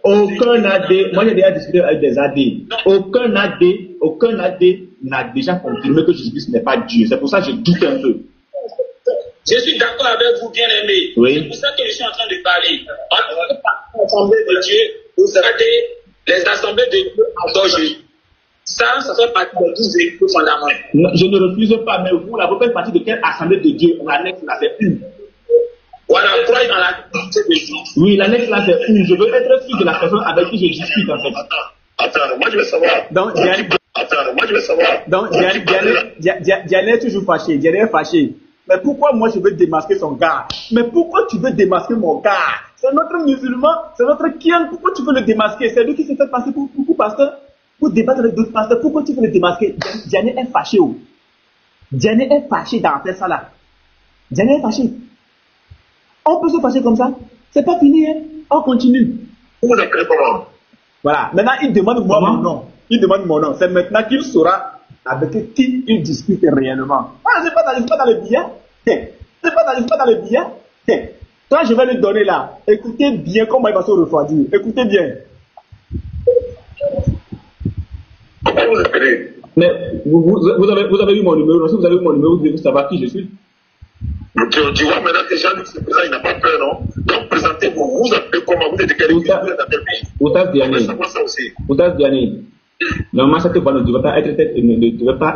aucun AD, moi j'ai déjà discuté avec des AD. Aucun AD n'a déjà confirmé que Jésus-Christ n'est pas Dieu. C'est pour ça que je doute un peu. Je suis d'accord avec vous, bien-aimé. Oui. C'est pour ça que je suis en train de parler. En assemblée de Dieu, aux AD, les assemblées de Dieu adorent Jésus. Ça fait partie des 12 écrits fondamentaux. Je ne refuse pas, mais vous, vous faites partie de quelle assemblée de Dieu? L'annexe là, c'est une. Voilà, croyez dans la divinité de Dieu. Oui, l'annexe là, c'est une. Je veux être sûr de la personne avec qui je discute en fait. Attends, moi je veux savoir. Donc, Diane est toujours fâché. Diane est fâché. Mais pourquoi moi je veux démasquer son gars? Mais pourquoi tu veux démasquer mon gars? C'est notre musulman, c'est notre kian. Pourquoi tu veux le démasquer? C'est lui qui s'est fait passer pour pasteur. Pour débattre avec d'autres pasteurs, pourquoi tu veux le démasquer? Diane est fâché. Diane est fâché dans ça là. Diane est fâché. On peut se fâcher comme ça. C'est pas fini, hein. On continue. Vous appelez comment? Voilà. Maintenant, il demande moi mon nom. Il demande mon nom. C'est maintenant qu'il saura avec qui il discute réellement. Ah, c'est pas dans le billet. C'est pas dans le billet. Toi, je vais lui donner là. Écoutez bien comment il va se refroidir. Écoutez bien. Vous appelez. Mais vous avez eu mon numéro. Si vous avez eu mon numéro, vous devez savoir qui je suis. Tu vois maintenant que Jean c'est présent, il n'a pas peur, non? Donc présentez-vous, vous appelez comment? Vous êtes de quel pays? Vous êtes dans quel pays? Outas Diané. Outas Diané. Normalement, cette voix ne devrait pas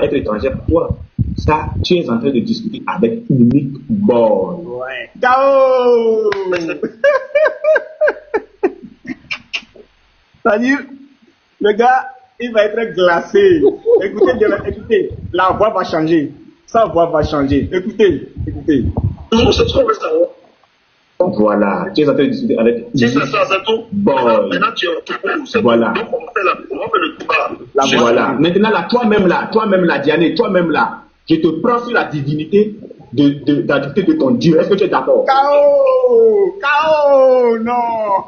être étrangère pour toi. Ça, tu es en train de discuter avec unique boy. Ouais. Ciao! C'est-à-dire, le gars, il va être glacé. Écoutez bien, écoutez, la voix va changer. Sa voix va changer. Écoutez. Voilà, tu es en train de discuter avec. C'est tout. Bon. Maintenant, tu es en tout. Voilà. Donc, on fait le débat. Voilà. Maintenant, là, toi-même là, Diane, toi-même là, je te prends sur la divinité de ton Dieu. Est-ce que tu es d'accord? K.O. Non.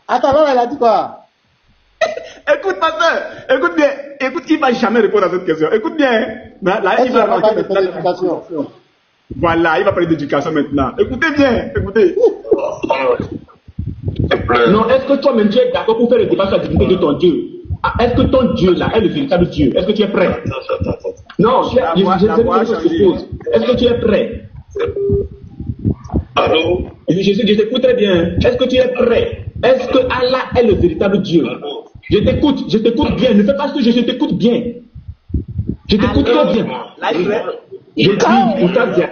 Attends, non, elle a dit quoi? Écoute, ma soeur, écoute bien. Écoute, il ne va jamais répondre à cette question. Écoute bien. Là, il va parler d'éducation. Voilà, il va parler d'éducation maintenant. Écoutez bien, écoutez. Non, est-ce que toi-même tu es d'accord pour faire le débat sur la divinité de ton Dieu? Est-ce que ton Dieu là est le véritable Dieu? Est-ce que tu es prêt? Non, je te pose. Est-ce que tu es prêt? Allô? Je t'écoute très bien. Est-ce que tu es prêt? Est-ce que Allah est le véritable Dieu? Je t'écoute bien. Ne fais pas ce que je t'écoute bien. Je t'écoute très bien. Je dis, pour ta bien.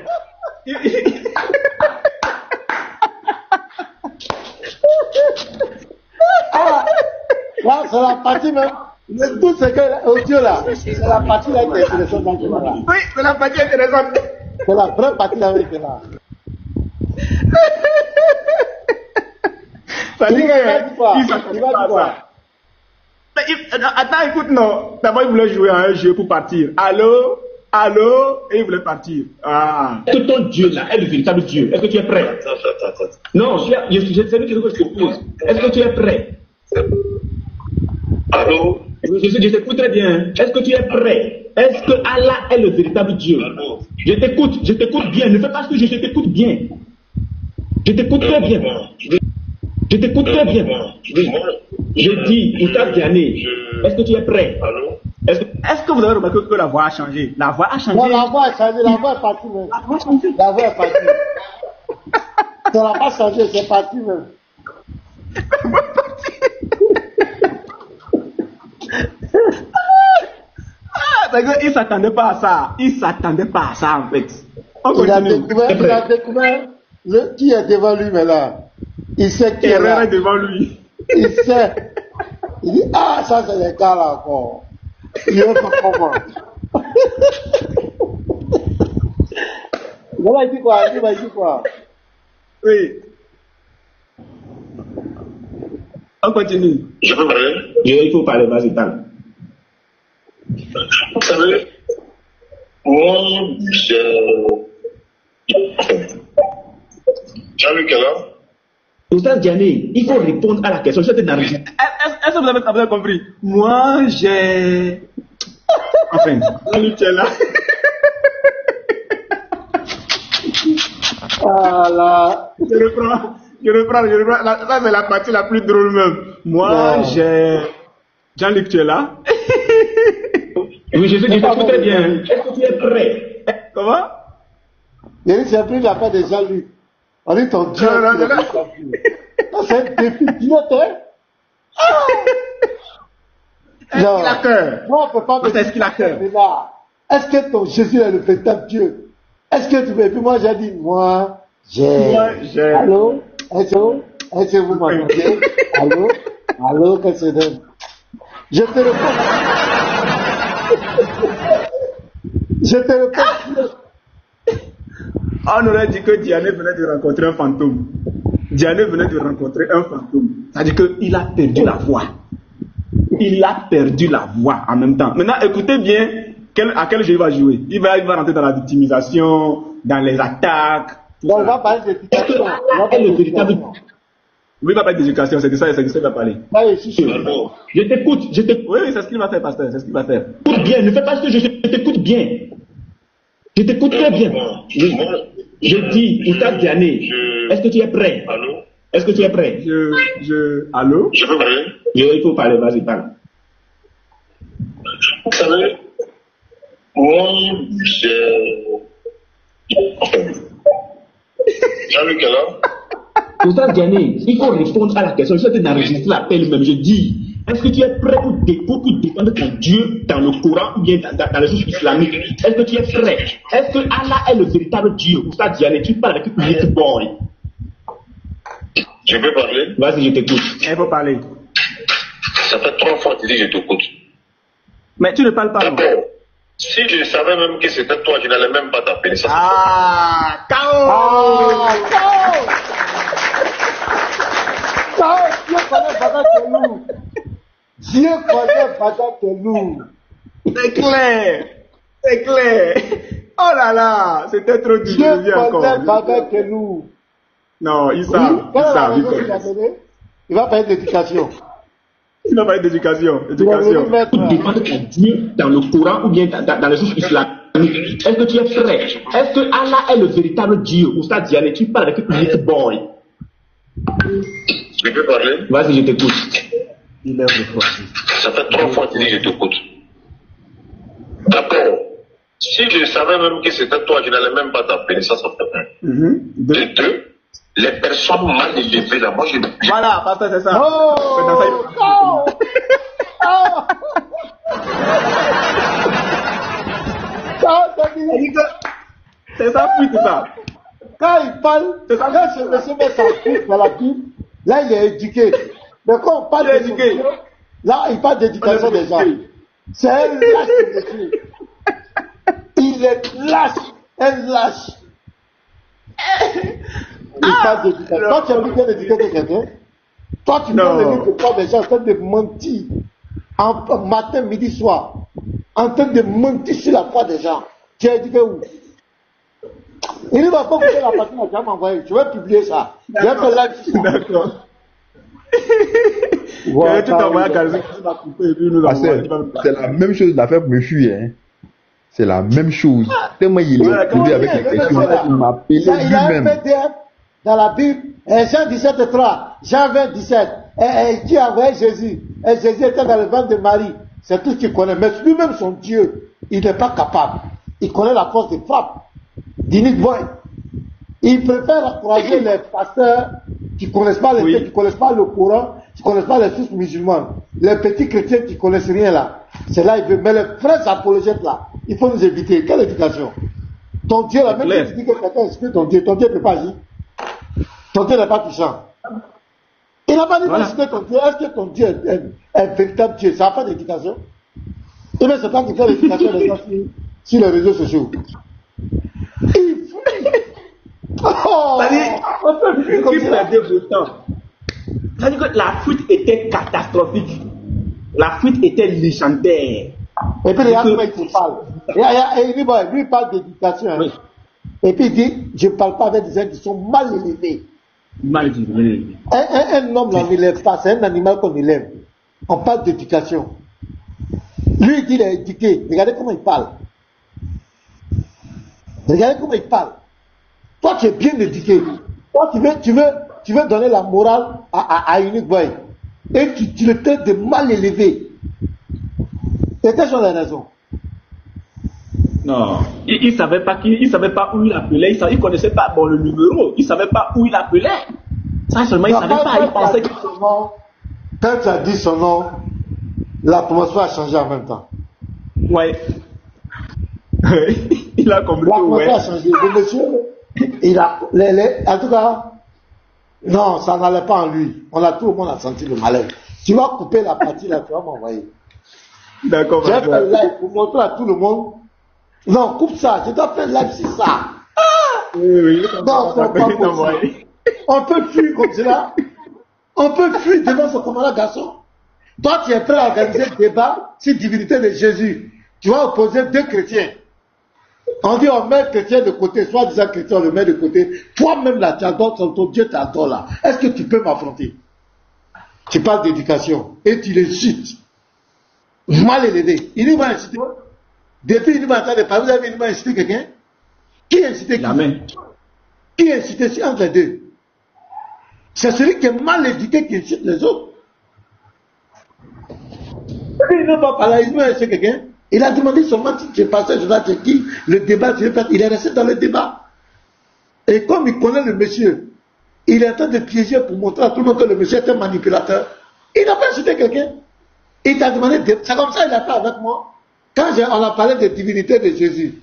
Là, c'est la partie même. Tout ce que audio là, c'est la partie là qui est intéressante dans le là. Oui, c'est la partie intéressante. C'est la vraie partie là qui est là. Ça dit il va quoi? Attends, écoute, non. D'abord, il voulait jouer à un jeu pour partir. Allô, et il voulait partir. Ah. Est-ce que ton Dieu là est le véritable Dieu? Est-ce que tu es prêt? Non, c'est une question que je te pose. Est-ce que tu es prêt? Allô? Je t'écoute très bien. Est-ce que tu es prêt? Est-ce que Allah est le véritable Dieu? Je t'écoute bien. Ne fais pas ce que je t'écoute bien. Je t'écoute très bien. Je t'écoute très bien. Je dis, Issa Diané, est-ce que tu es prêt? Allô? Est-ce que vous avez remarqué que la voix a changé? La voix a changé. Non, la voix a changé, la voix est partie même. La voix est partie. Ça n'a pas changé, c'est parti même. Il ne s'attendait pas à ça. Il ne s'attendait pas à ça en fait. Il a découvert qui est devant lui maintenant. Il sait qui est là. Devant lui. Il sait. Il dit, ah, ça c'est les gars là encore. Il est pas comment. Il dit quoi? Il dit quoi? Oui. On continue. Je peux parler? Il faut parler, vas-y, parle. Vous savez, moi, Jean-Luc est là. Issa Diané, il faut répondre à la question. Est-ce que vous avez compris? Moi, j'ai... Enfin, Jean-Luc, tu es là. Ah là. Je reprends. Là, c'est la partie la plus drôle même. Moi, j'ai... Jean-Luc, tu es là? Oui, je t'écoute très bien. Est-ce que tu es prêt? Comment? J'ai pris la part de Jean-Luc. On dit ton Dieu. Non, c'est un défi d'idiote, Est-ce qu'il a cœur? Non, on ne peut pas me dire est-ce qu'il a cœur? Est-ce que ton Jésus est le véritable Dieu? Est-ce que tu veux? Et puis moi, j'ai dit, moi, j'ai. Allô? Est-ce que vous m'entendez? Allô? Qu'est-ce que c'est? Je te réponds. On aurait dit que Diané venait de rencontrer un fantôme. C'est-à-dire qu'il a perdu la voix. Il a perdu la voix en même temps. Maintenant, écoutez bien à quel jeu il va jouer. Il va rentrer dans la victimisation, dans les attaques. On va parler d'éducation. Oui, il va parler d'éducation, c'est de ça qu'il va parler. Je t'écoute. Oui, c'est ce qu'il va faire, pasteur, c'est ce qu'il va faire. Écoute bien, ne fais pas ce que je t'écoute bien. Je t'écoute très bien. Je dis, Issa Diané, est-ce que tu es prêt? Allô? Est-ce que tu es prêt? Allô? Je peux parler? Il faut parler, vas-y, parle. Vous savez, moi, j'ai... Jean-Luc est là? Issa Diané, il faut répondre à la question. Je suis d'enregistrer l'appel même. Je dis, est-ce que tu es prêt pour défendre ton Dieu dans le Coran ou bien dans les sources islamiques? Est-ce que tu es prêt? Est-ce que Allah est le véritable Dieu? Issa Diané, tu parles avec une little boy. Je peux parler? Vas-y, je t'écoute. Il faut parler. Ça fait 3 fois que tu dis que je t'écoute. Mais tu ne parles pas. D'accord. Si je savais même que c'était toi, je n'allais même pas t'appeler ça. Ah, Dieu connaît Bada Kelou. C'est clair. Oh là là, c'était trop difficile. Dieu connaît Bada Kelou. Non, il va parler d'éducation. Il va parler d'éducation. Pour défendre ton Dieu dans le Coran ou bien dans les sources islamiques. Est-ce que tu es prêt? Est-ce que Allah est le véritable Dieu? Ou ça, Diane, tu parles avec une little boy. Je peux parler? Vas-y, je t'écoute. Il est refroidi. Ça fait 3 fois que tu dis que je t'écoute. D'accord. Si je savais même que c'était toi, je n'allais même pas t'appeler. Ça fait 1. De 2. Les personnes mal élevées là, moi je... Voilà, pasteur, c'est ça. C'est ça, puis c'est ça. Quand il parle, quand ce monsieur met sa coupe dans la Bible, là il est éduqué. Mais quand on parle d'éducation, là il parle d'éducation des gens. C'est un lâche monsieur. Il est lâche, un lâche. Il parle d'éducation. Toi tu as envie d'éduquer quelqu'un. Toi tu prends le livre de toi des gens en train de mentir. En matin, midi, soir. En train de mentir sur la foi des gens. Tu as éduqué où? Il ne va pas couper la partie, tu vas m'envoyer. Je vais publier ça. Je vais faire live. D'accord. Voilà, c'est la même chose d'affaire pour me fuir. Hein. C'est la même chose. Tellement il est élevé avec les questions. Il m'a appelé lui-même. dans la Bible, Jean 17:3, Jean 20:17, qui a envoyé Jésus. Et Jésus était dans le ventre de Marie. C'est tout ce qu'il connaît. Mais lui-même, son Dieu, il n'est pas capable. Il connaît la force de frappe. D'Unique Boy. Il préfère encourager les pasteurs qui ne connaissent pas les qui ne connaissent pas le Coran, qui ne connaissent pas les sources musulmanes. Les petits chrétiens qui ne connaissent rien là. C'est là il veut. Mais les frères apologètes là, il faut nous éviter. Quelle éducation? Ton Dieu là, même si tu dis que quelqu'un explique ton Dieu ne peut pas agir. Ton Dieu n'est pas touchant. Il n'a pas dit d'expliquer ton Dieu. Est-ce que ton Dieu est un véritable Dieu? Ça n'a pas d'éducation. Et bien c'est pas qui fait l'éducation des gens sur les réseaux sociaux. Il fuit. Oh, on peut fuir comme ça. C'est-à-dire que la fuite était catastrophique. La fuite était légendaire. Et puis regarde comment il te parle. Et lui il parle d'éducation. Hein. Et puis il dit, je ne parle pas avec des gens qui sont mal élevés. Mal élevés. Un homme là n'élève pas, c'est un animal qu'on élève. On parle d'éducation. Lui il dit il est éduqué. Regardez comment il parle. Regardez comment il parle. Toi tu es bien éduqué. Toi tu veux donner la morale à Unique Boy. Et tu le traites de mal élevé. Et quelles sont les raisons? Non, il savait pas où il appelait, il connaissait pas le numéro, il savait pas où il appelait. Ça seulement il savait pas, il pensait que quand tu as dit son nom, la promotion a changé en même temps. Ouais. Il a compris. La promotion a changé. Le monsieur, il a en tout cas, non, ça n'allait pas en lui. Tout le monde a senti le malaise. Tu vas couper la partie là, tu vas m'envoyer. D'accord. J'ai fait le live pour montrer à tout le monde. Non, coupe ça, je dois faire live sur ça. Oui. Non, c'est pas possible. On peut fuir comme cela. On peut fuir devant son camarade garçon. Toi, tu es prêt à organiser le débat sur la divinité de Jésus. Tu vas opposer deux chrétiens. On dit on met le chrétien de côté, soit disant chrétien, on le met de côté. Toi-même là, tu adores ton Dieu, t'adore là. Est-ce que tu peux m'affronter? Tu parles d'éducation et tu l'insultes. Mal élevé. Il nous va inciter. Depuis il nous va entendre parler, vous avez il incité quelqu'un? Qui a incité qui? Qui a incité entre les deux? C'est celui qui est mal éduqué qui incite les autres. Il ne va pas parler, il nous a incité quelqu'un. Il a demandé seulement si tu es passé, je dois te dire, le débat, tu veux faire. Il est resté dans le débat. Et comme il connaît le monsieur, il est en train de piéger pour montrer à tout le monde que le monsieur est un manipulateur. Il n'a pas incité quelqu'un. Il t'a demandé, c'est comme ça qu'il a fait avec moi. Quand on a parlé de divinité de Jésus,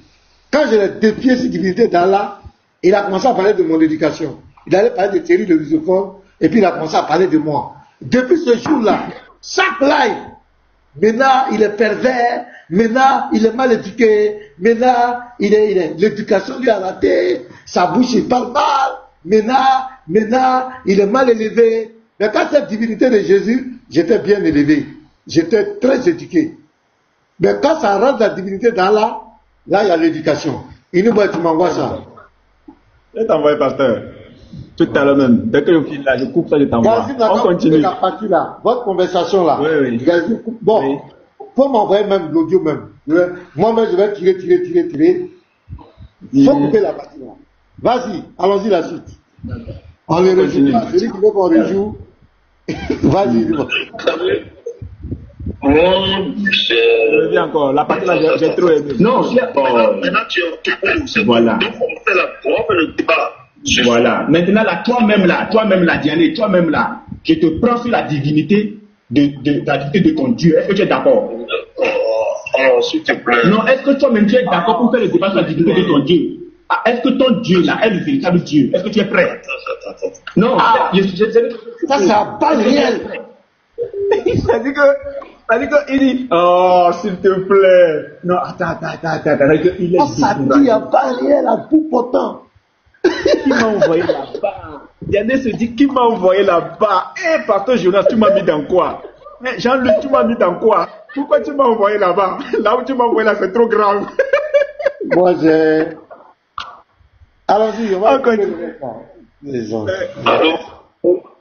quand je l'ai défié cette divinité d'Allah, il a commencé à parler de mon éducation. Il allait parler de Thierry le lusophone, et puis il a commencé à parler de moi. Depuis ce jour-là, chaque live, maintenant il est pervers, maintenant il est mal éduqué, maintenant l'éducation lui a raté, sa bouche il parle mal, maintenant il est mal élevé. Mais quand cette divinité de Jésus, j'étais bien élevé, j'étais très éduqué. Mais quand ça rentre la divinité d'Allah, là il y a l'éducation. Il nous dit, tu m'envoies ça. Je vais t'envoyer, pasteur. Tout à l'heure même. Dès que je finis là, je coupe ça, je t'envoie. On continue. La partie là, votre conversation là. Oui. Bon, faut m'envoyer même l'audio même. Moi-même, je vais tirer. Il faut couper la partie là. Vas-y, allons-y la suite. On les rejoue pas. Celui qui veut qu'on rejoue, vas-y. Je dis encore, la partie là, j'ai trop aimé. Non, maintenant tu es voilà. Donc on fait le débat. Voilà. Maintenant là, toi-même là, Diane, toi-même là, je te prends sur la divinité de ton Dieu. Est-ce que tu es d'accord? Oh, s'il te plaît. Non, est-ce que toi-même tu es d'accord pour faire le débat sur la divinité de ton Dieu? Est-ce que ton Dieu là est le véritable Dieu? Est-ce que tu es prêt? Attends. Non, ça c'est un bal réel. C'est-à-dire que il dit, oh, s'il te plaît. Non, attends. Il est ça dit un bal réel à bout portant. Qui m'a envoyé là-bas? Diane se dit, qui m'a envoyé là-bas? Pasteur Jonas, tu m'as mis dans quoi? Jean-Luc, tu m'as mis dans quoi? Pourquoi tu m'as envoyé là-bas? Là où tu m'as envoyé là, c'est trop grave. Moi, allons-y, on va continuer.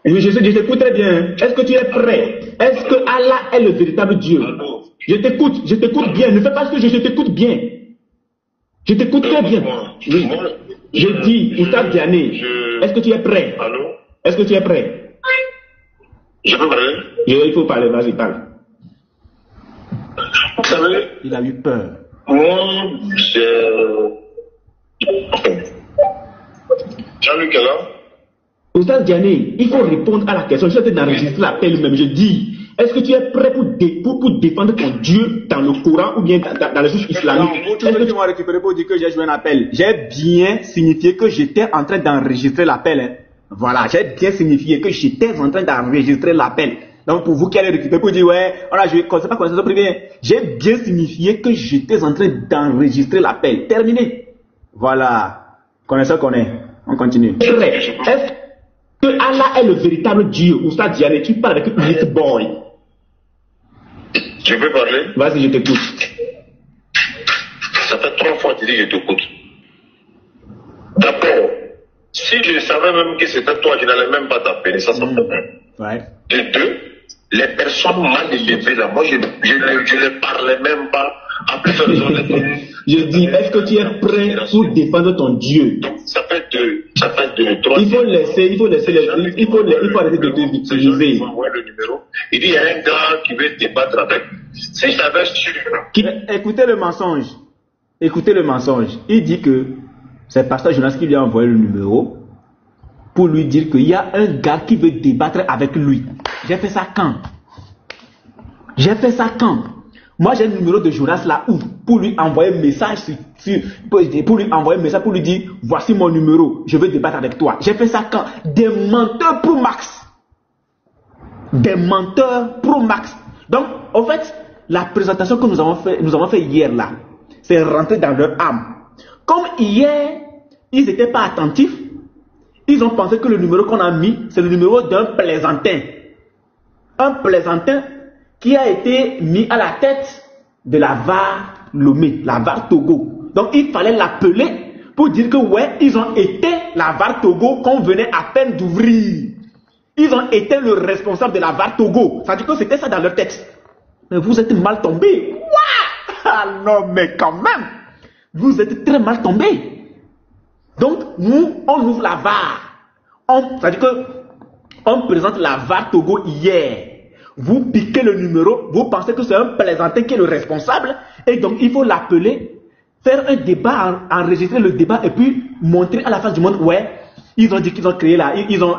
Je t'écoute très bien. Est-ce que tu es prêt? Est-ce que Allah est le véritable Dieu? Je t'écoute bien. Ne fais pas ce que je t'écoute bien. Je t'écoute très bien. Oui. Je dis, Oustaz Diané, est-ce que tu es prêt? Allô? Est-ce que tu es prêt? Je peux parler? Il faut parler, vas-y, parle. Vous savez, il a eu peur. Moi, Jean-Luc est là? Oustaz Diané, il faut répondre à la question. Je suis d'enregistrer l'appel même. Je dis, est-ce que tu es prêt pour défendre ton Dieu dans le Coran ou bien dans les juges islamiques? Est-ce que tu m'as récupéré pour dire que j'ai joué un appel? J'ai bien signifié que j'étais en train d'enregistrer l'appel. Hein. Voilà, j'ai bien signifié que j'étais en train d'enregistrer l'appel. Donc pour vous qui allez récupérer pour dire ouais, voilà, je ne connais pas connaissance privée, j'ai bien signifié que j'étais en train d'enregistrer l'appel. Terminé. Voilà. Connaisseur connaît. On continue. Est-ce que Allah est le véritable Dieu? Oustaz Diané, tu parles avec un little boy. Tu peux parler? Vas-y, je t'écoute. Ça fait 3 fois que tu dis que je t'écoute. D'abord, si je savais même que c'était toi, je n'allais même pas t'appeler, ça fait bien. Ouais. De deux, les personnes mal élevées là, moi je ne parlais même pas. En plus, je dis, est-ce que tu es prêt pour défendre ton Dieu? Donc, ça fait deux, trois. Il faut arrêter de te victimiser. Il faut le numéro. Il dit, il y a un gars qui veut débattre avec. Si je t'avais su. Écoutez le mensonge. Écoutez le mensonge. Il dit que c'est Pasteur Jonas qui lui a envoyé le numéro pour lui dire qu'il y a un gars qui veut débattre avec lui. J'ai fait ça quand? Moi, j'ai le numéro de Jonas là où pour lui envoyer un message pour lui envoyer un message pour lui dire voici mon numéro, je veux débattre avec toi. J'ai fait ça quand? Des menteurs pro max. Des menteurs pro max. Donc, en fait, la présentation que nous avons fait hier là, c'est rentrer dans leur âme. Comme hier, ils n'étaient pas attentifs, ils ont pensé que le numéro qu'on a mis, c'est le numéro d'un plaisantin. Un plaisantin qui a été mis à la tête de la VAR Lomé, la VAR Togo. Donc il fallait l'appeler pour dire que ouais, ils ont été la VAR Togo qu'on venait à peine d'ouvrir. Ils ont été le responsable de la VAR Togo. Ça veut dire que c'était ça dans leur texte. Mais vous êtes mal tombés. Ah non, mais quand même, vous êtes très mal tombés. Donc nous, on ouvre la VAR. Ça veut dire que on présente la VAR Togo hier. Vous piquez le numéro, vous pensez que c'est un plaisantin qui est le responsable, et donc il faut l'appeler, faire un débat, enregistrer le débat, et puis montrer à la face du monde, ouais, ils ont dit qu'ils ont créé là, ils ont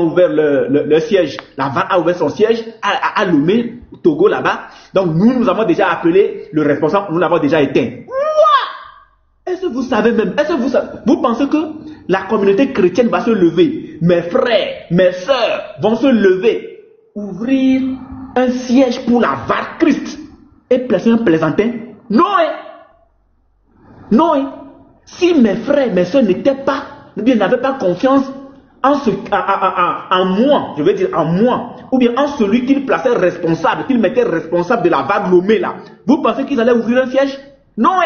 ouvert le siège, la VAR a ouvert son siège à Lomé, Togo là-bas, donc nous avons déjà appelé le responsable, nous l'avons déjà éteint. Est-ce que vous savez même, vous pensez que la communauté chrétienne va se lever, mes frères, mes sœurs vont se lever, ouvrir un siège pour la VAR Christ et placer un plaisantin? Non, non. Si mes frères, mes soeurs n'avaient pas confiance en moi, je veux dire en moi, ou bien en celui qu'ils plaçaient responsable, qu'ils mettaient responsable de la VAR Lomé là, vous pensez qu'ils allaient ouvrir un siège? Non,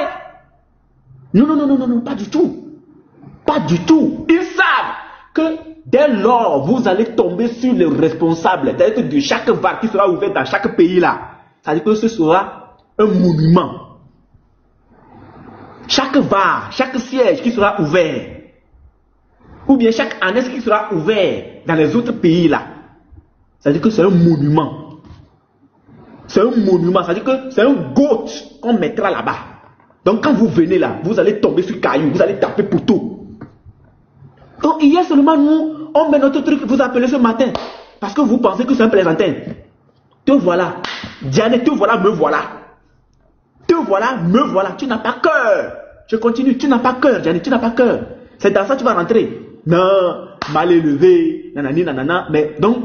non, pas du tout. Pas du tout. Ils savent que dès lors, vous allez tomber sur les responsables. C'est-à-dire que de chaque VAR qui sera ouvert dans chaque pays là, c'est-à-dire que ce sera un monument. Chaque VAR, chaque siège qui sera ouvert, ou bien chaque annexe qui sera ouvert dans les autres pays là, c'est-à-dire que c'est un monument. C'est un monument, c'est-à-dire que c'est un goat qu'on mettra là-bas. Donc quand vous venez là, vous allez tomber sur caillou, vous allez taper pour tout. Donc hier seulement nous, on met notre truc, vous appelez ce matin, parce que vous pensez que c'est un plaisantin. Te voilà, Diane, te voilà, me voilà. Te voilà, me voilà, tu n'as pas cœur. Je continue, tu n'as pas cœur, Diane, tu n'as pas cœur. C'est dans ça que tu vas rentrer. Non, mal élevé, nanani, nanana, mais donc,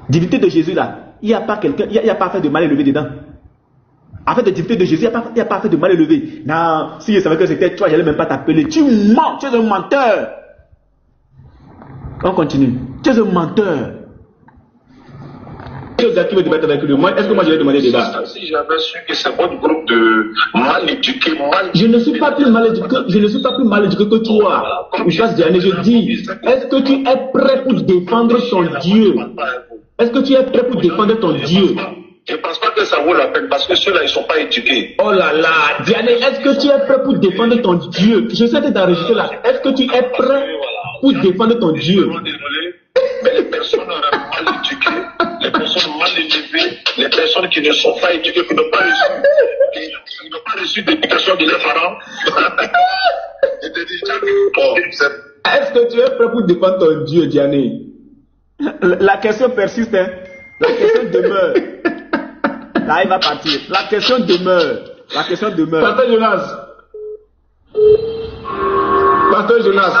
divinité de Jésus là, il n'y a pas quelqu'un, il n'y a pas fait de mal élevé dedans. En fait, de divinité de Jésus, il n'y a pas fait de mal élevé. Non, si je savais que c'était toi, je n'allais même pas t'appeler. Tu mens, tu es un menteur. On continue. Tu es un menteur. Est-ce que moi je vais demander des débats? Si j'avais su que c'est votre groupe de mal éduqués, je ne suis pas plus mal éduqué que toi. Je dis, est-ce que tu es prêt pour défendre ton Dieu? Est-ce que tu es prêt pour défendre ton Dieu? Je ne pense pas que ça vaut la peine parce que ceux-là, ils ne sont pas éduqués. Oh là là, Diane, est-ce que tu es prêt pour défendre ton Dieu? Je sais que d'enregistrer là. Est-ce que tu es prêt pour défendre ton Dieu? Désolé, mais les personnes mal éduquées, les personnes mal élevées, les personnes qui ne sont pas éduquées, qui n'ont pas reçu d'éducation de leurs parents. Est-ce que tu es prêt pour défendre ton Dieu, Diane? La question persiste, hein? La question demeure. Là, il va partir. La question demeure. La question demeure. Pasteur Jonas. Pasteur Jonas.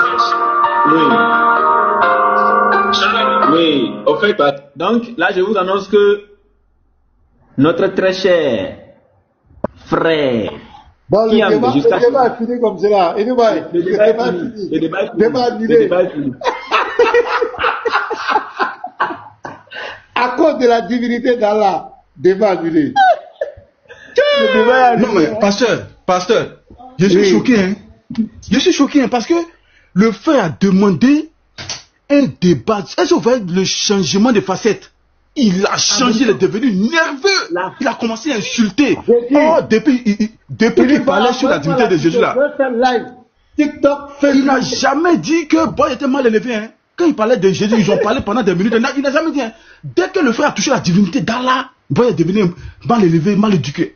Oui. Oui, au fait. Donc, là, je vous annonce que notre très cher frère. Bon, le débat est fini comme cela. Et le débat est fini. Le débat est fini. À cause de la divinité d'Allah, débat annulé. Non mais pasteur, je suis choqué, hein. Je suis choqué, hein, parce que le frère a demandé un débat. Est-ce que vous voyez le changement de facette? Il a changé, il est devenu nerveux. Il a commencé à insulter. Oh, depuis qu'il parlait sur la divinité de Jésus là. TikTok, il n'a jamais dit que Boy était mal élevé, hein. Quand il parlait de Jésus, ils ont parlé pendant des minutes. Il n'a jamais dit, hein. Dès que le frère a touché la divinité d'Allah, Boy est devenu mal élevé, mal éduqué.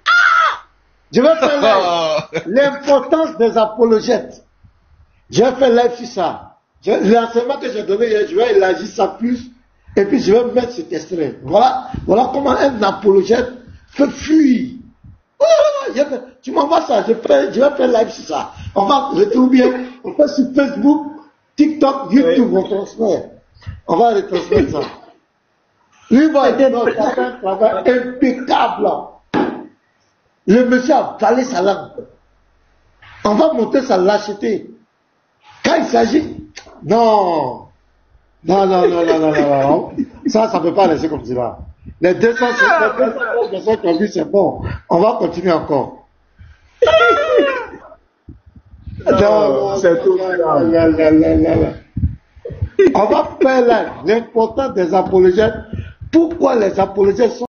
Je vais faire live. L'importance des apologètes. Je vais faire live sur ça. L'enseignement que j'ai donné hier, je vais élargir ça plus. Et puis je vais mettre cet extrait. Voilà comment un apologète fait fuir. Tu m'envoies ça, je vais faire live sur ça. On va retrouver, on fait sur Facebook, TikTok, YouTube, on va retransmettre ça. Lui va être un travail impeccable. Le monsieur a valé sa langue. On va monter sa lâcheté. Quand il s'agit... Non. Ça ne peut pas laisser comme ça. Les 200 personnes qu'on dit, c'est bon. On va continuer encore. Non, c'est tout. On va faire l'importance des apologètes. Pourquoi les apologètes sont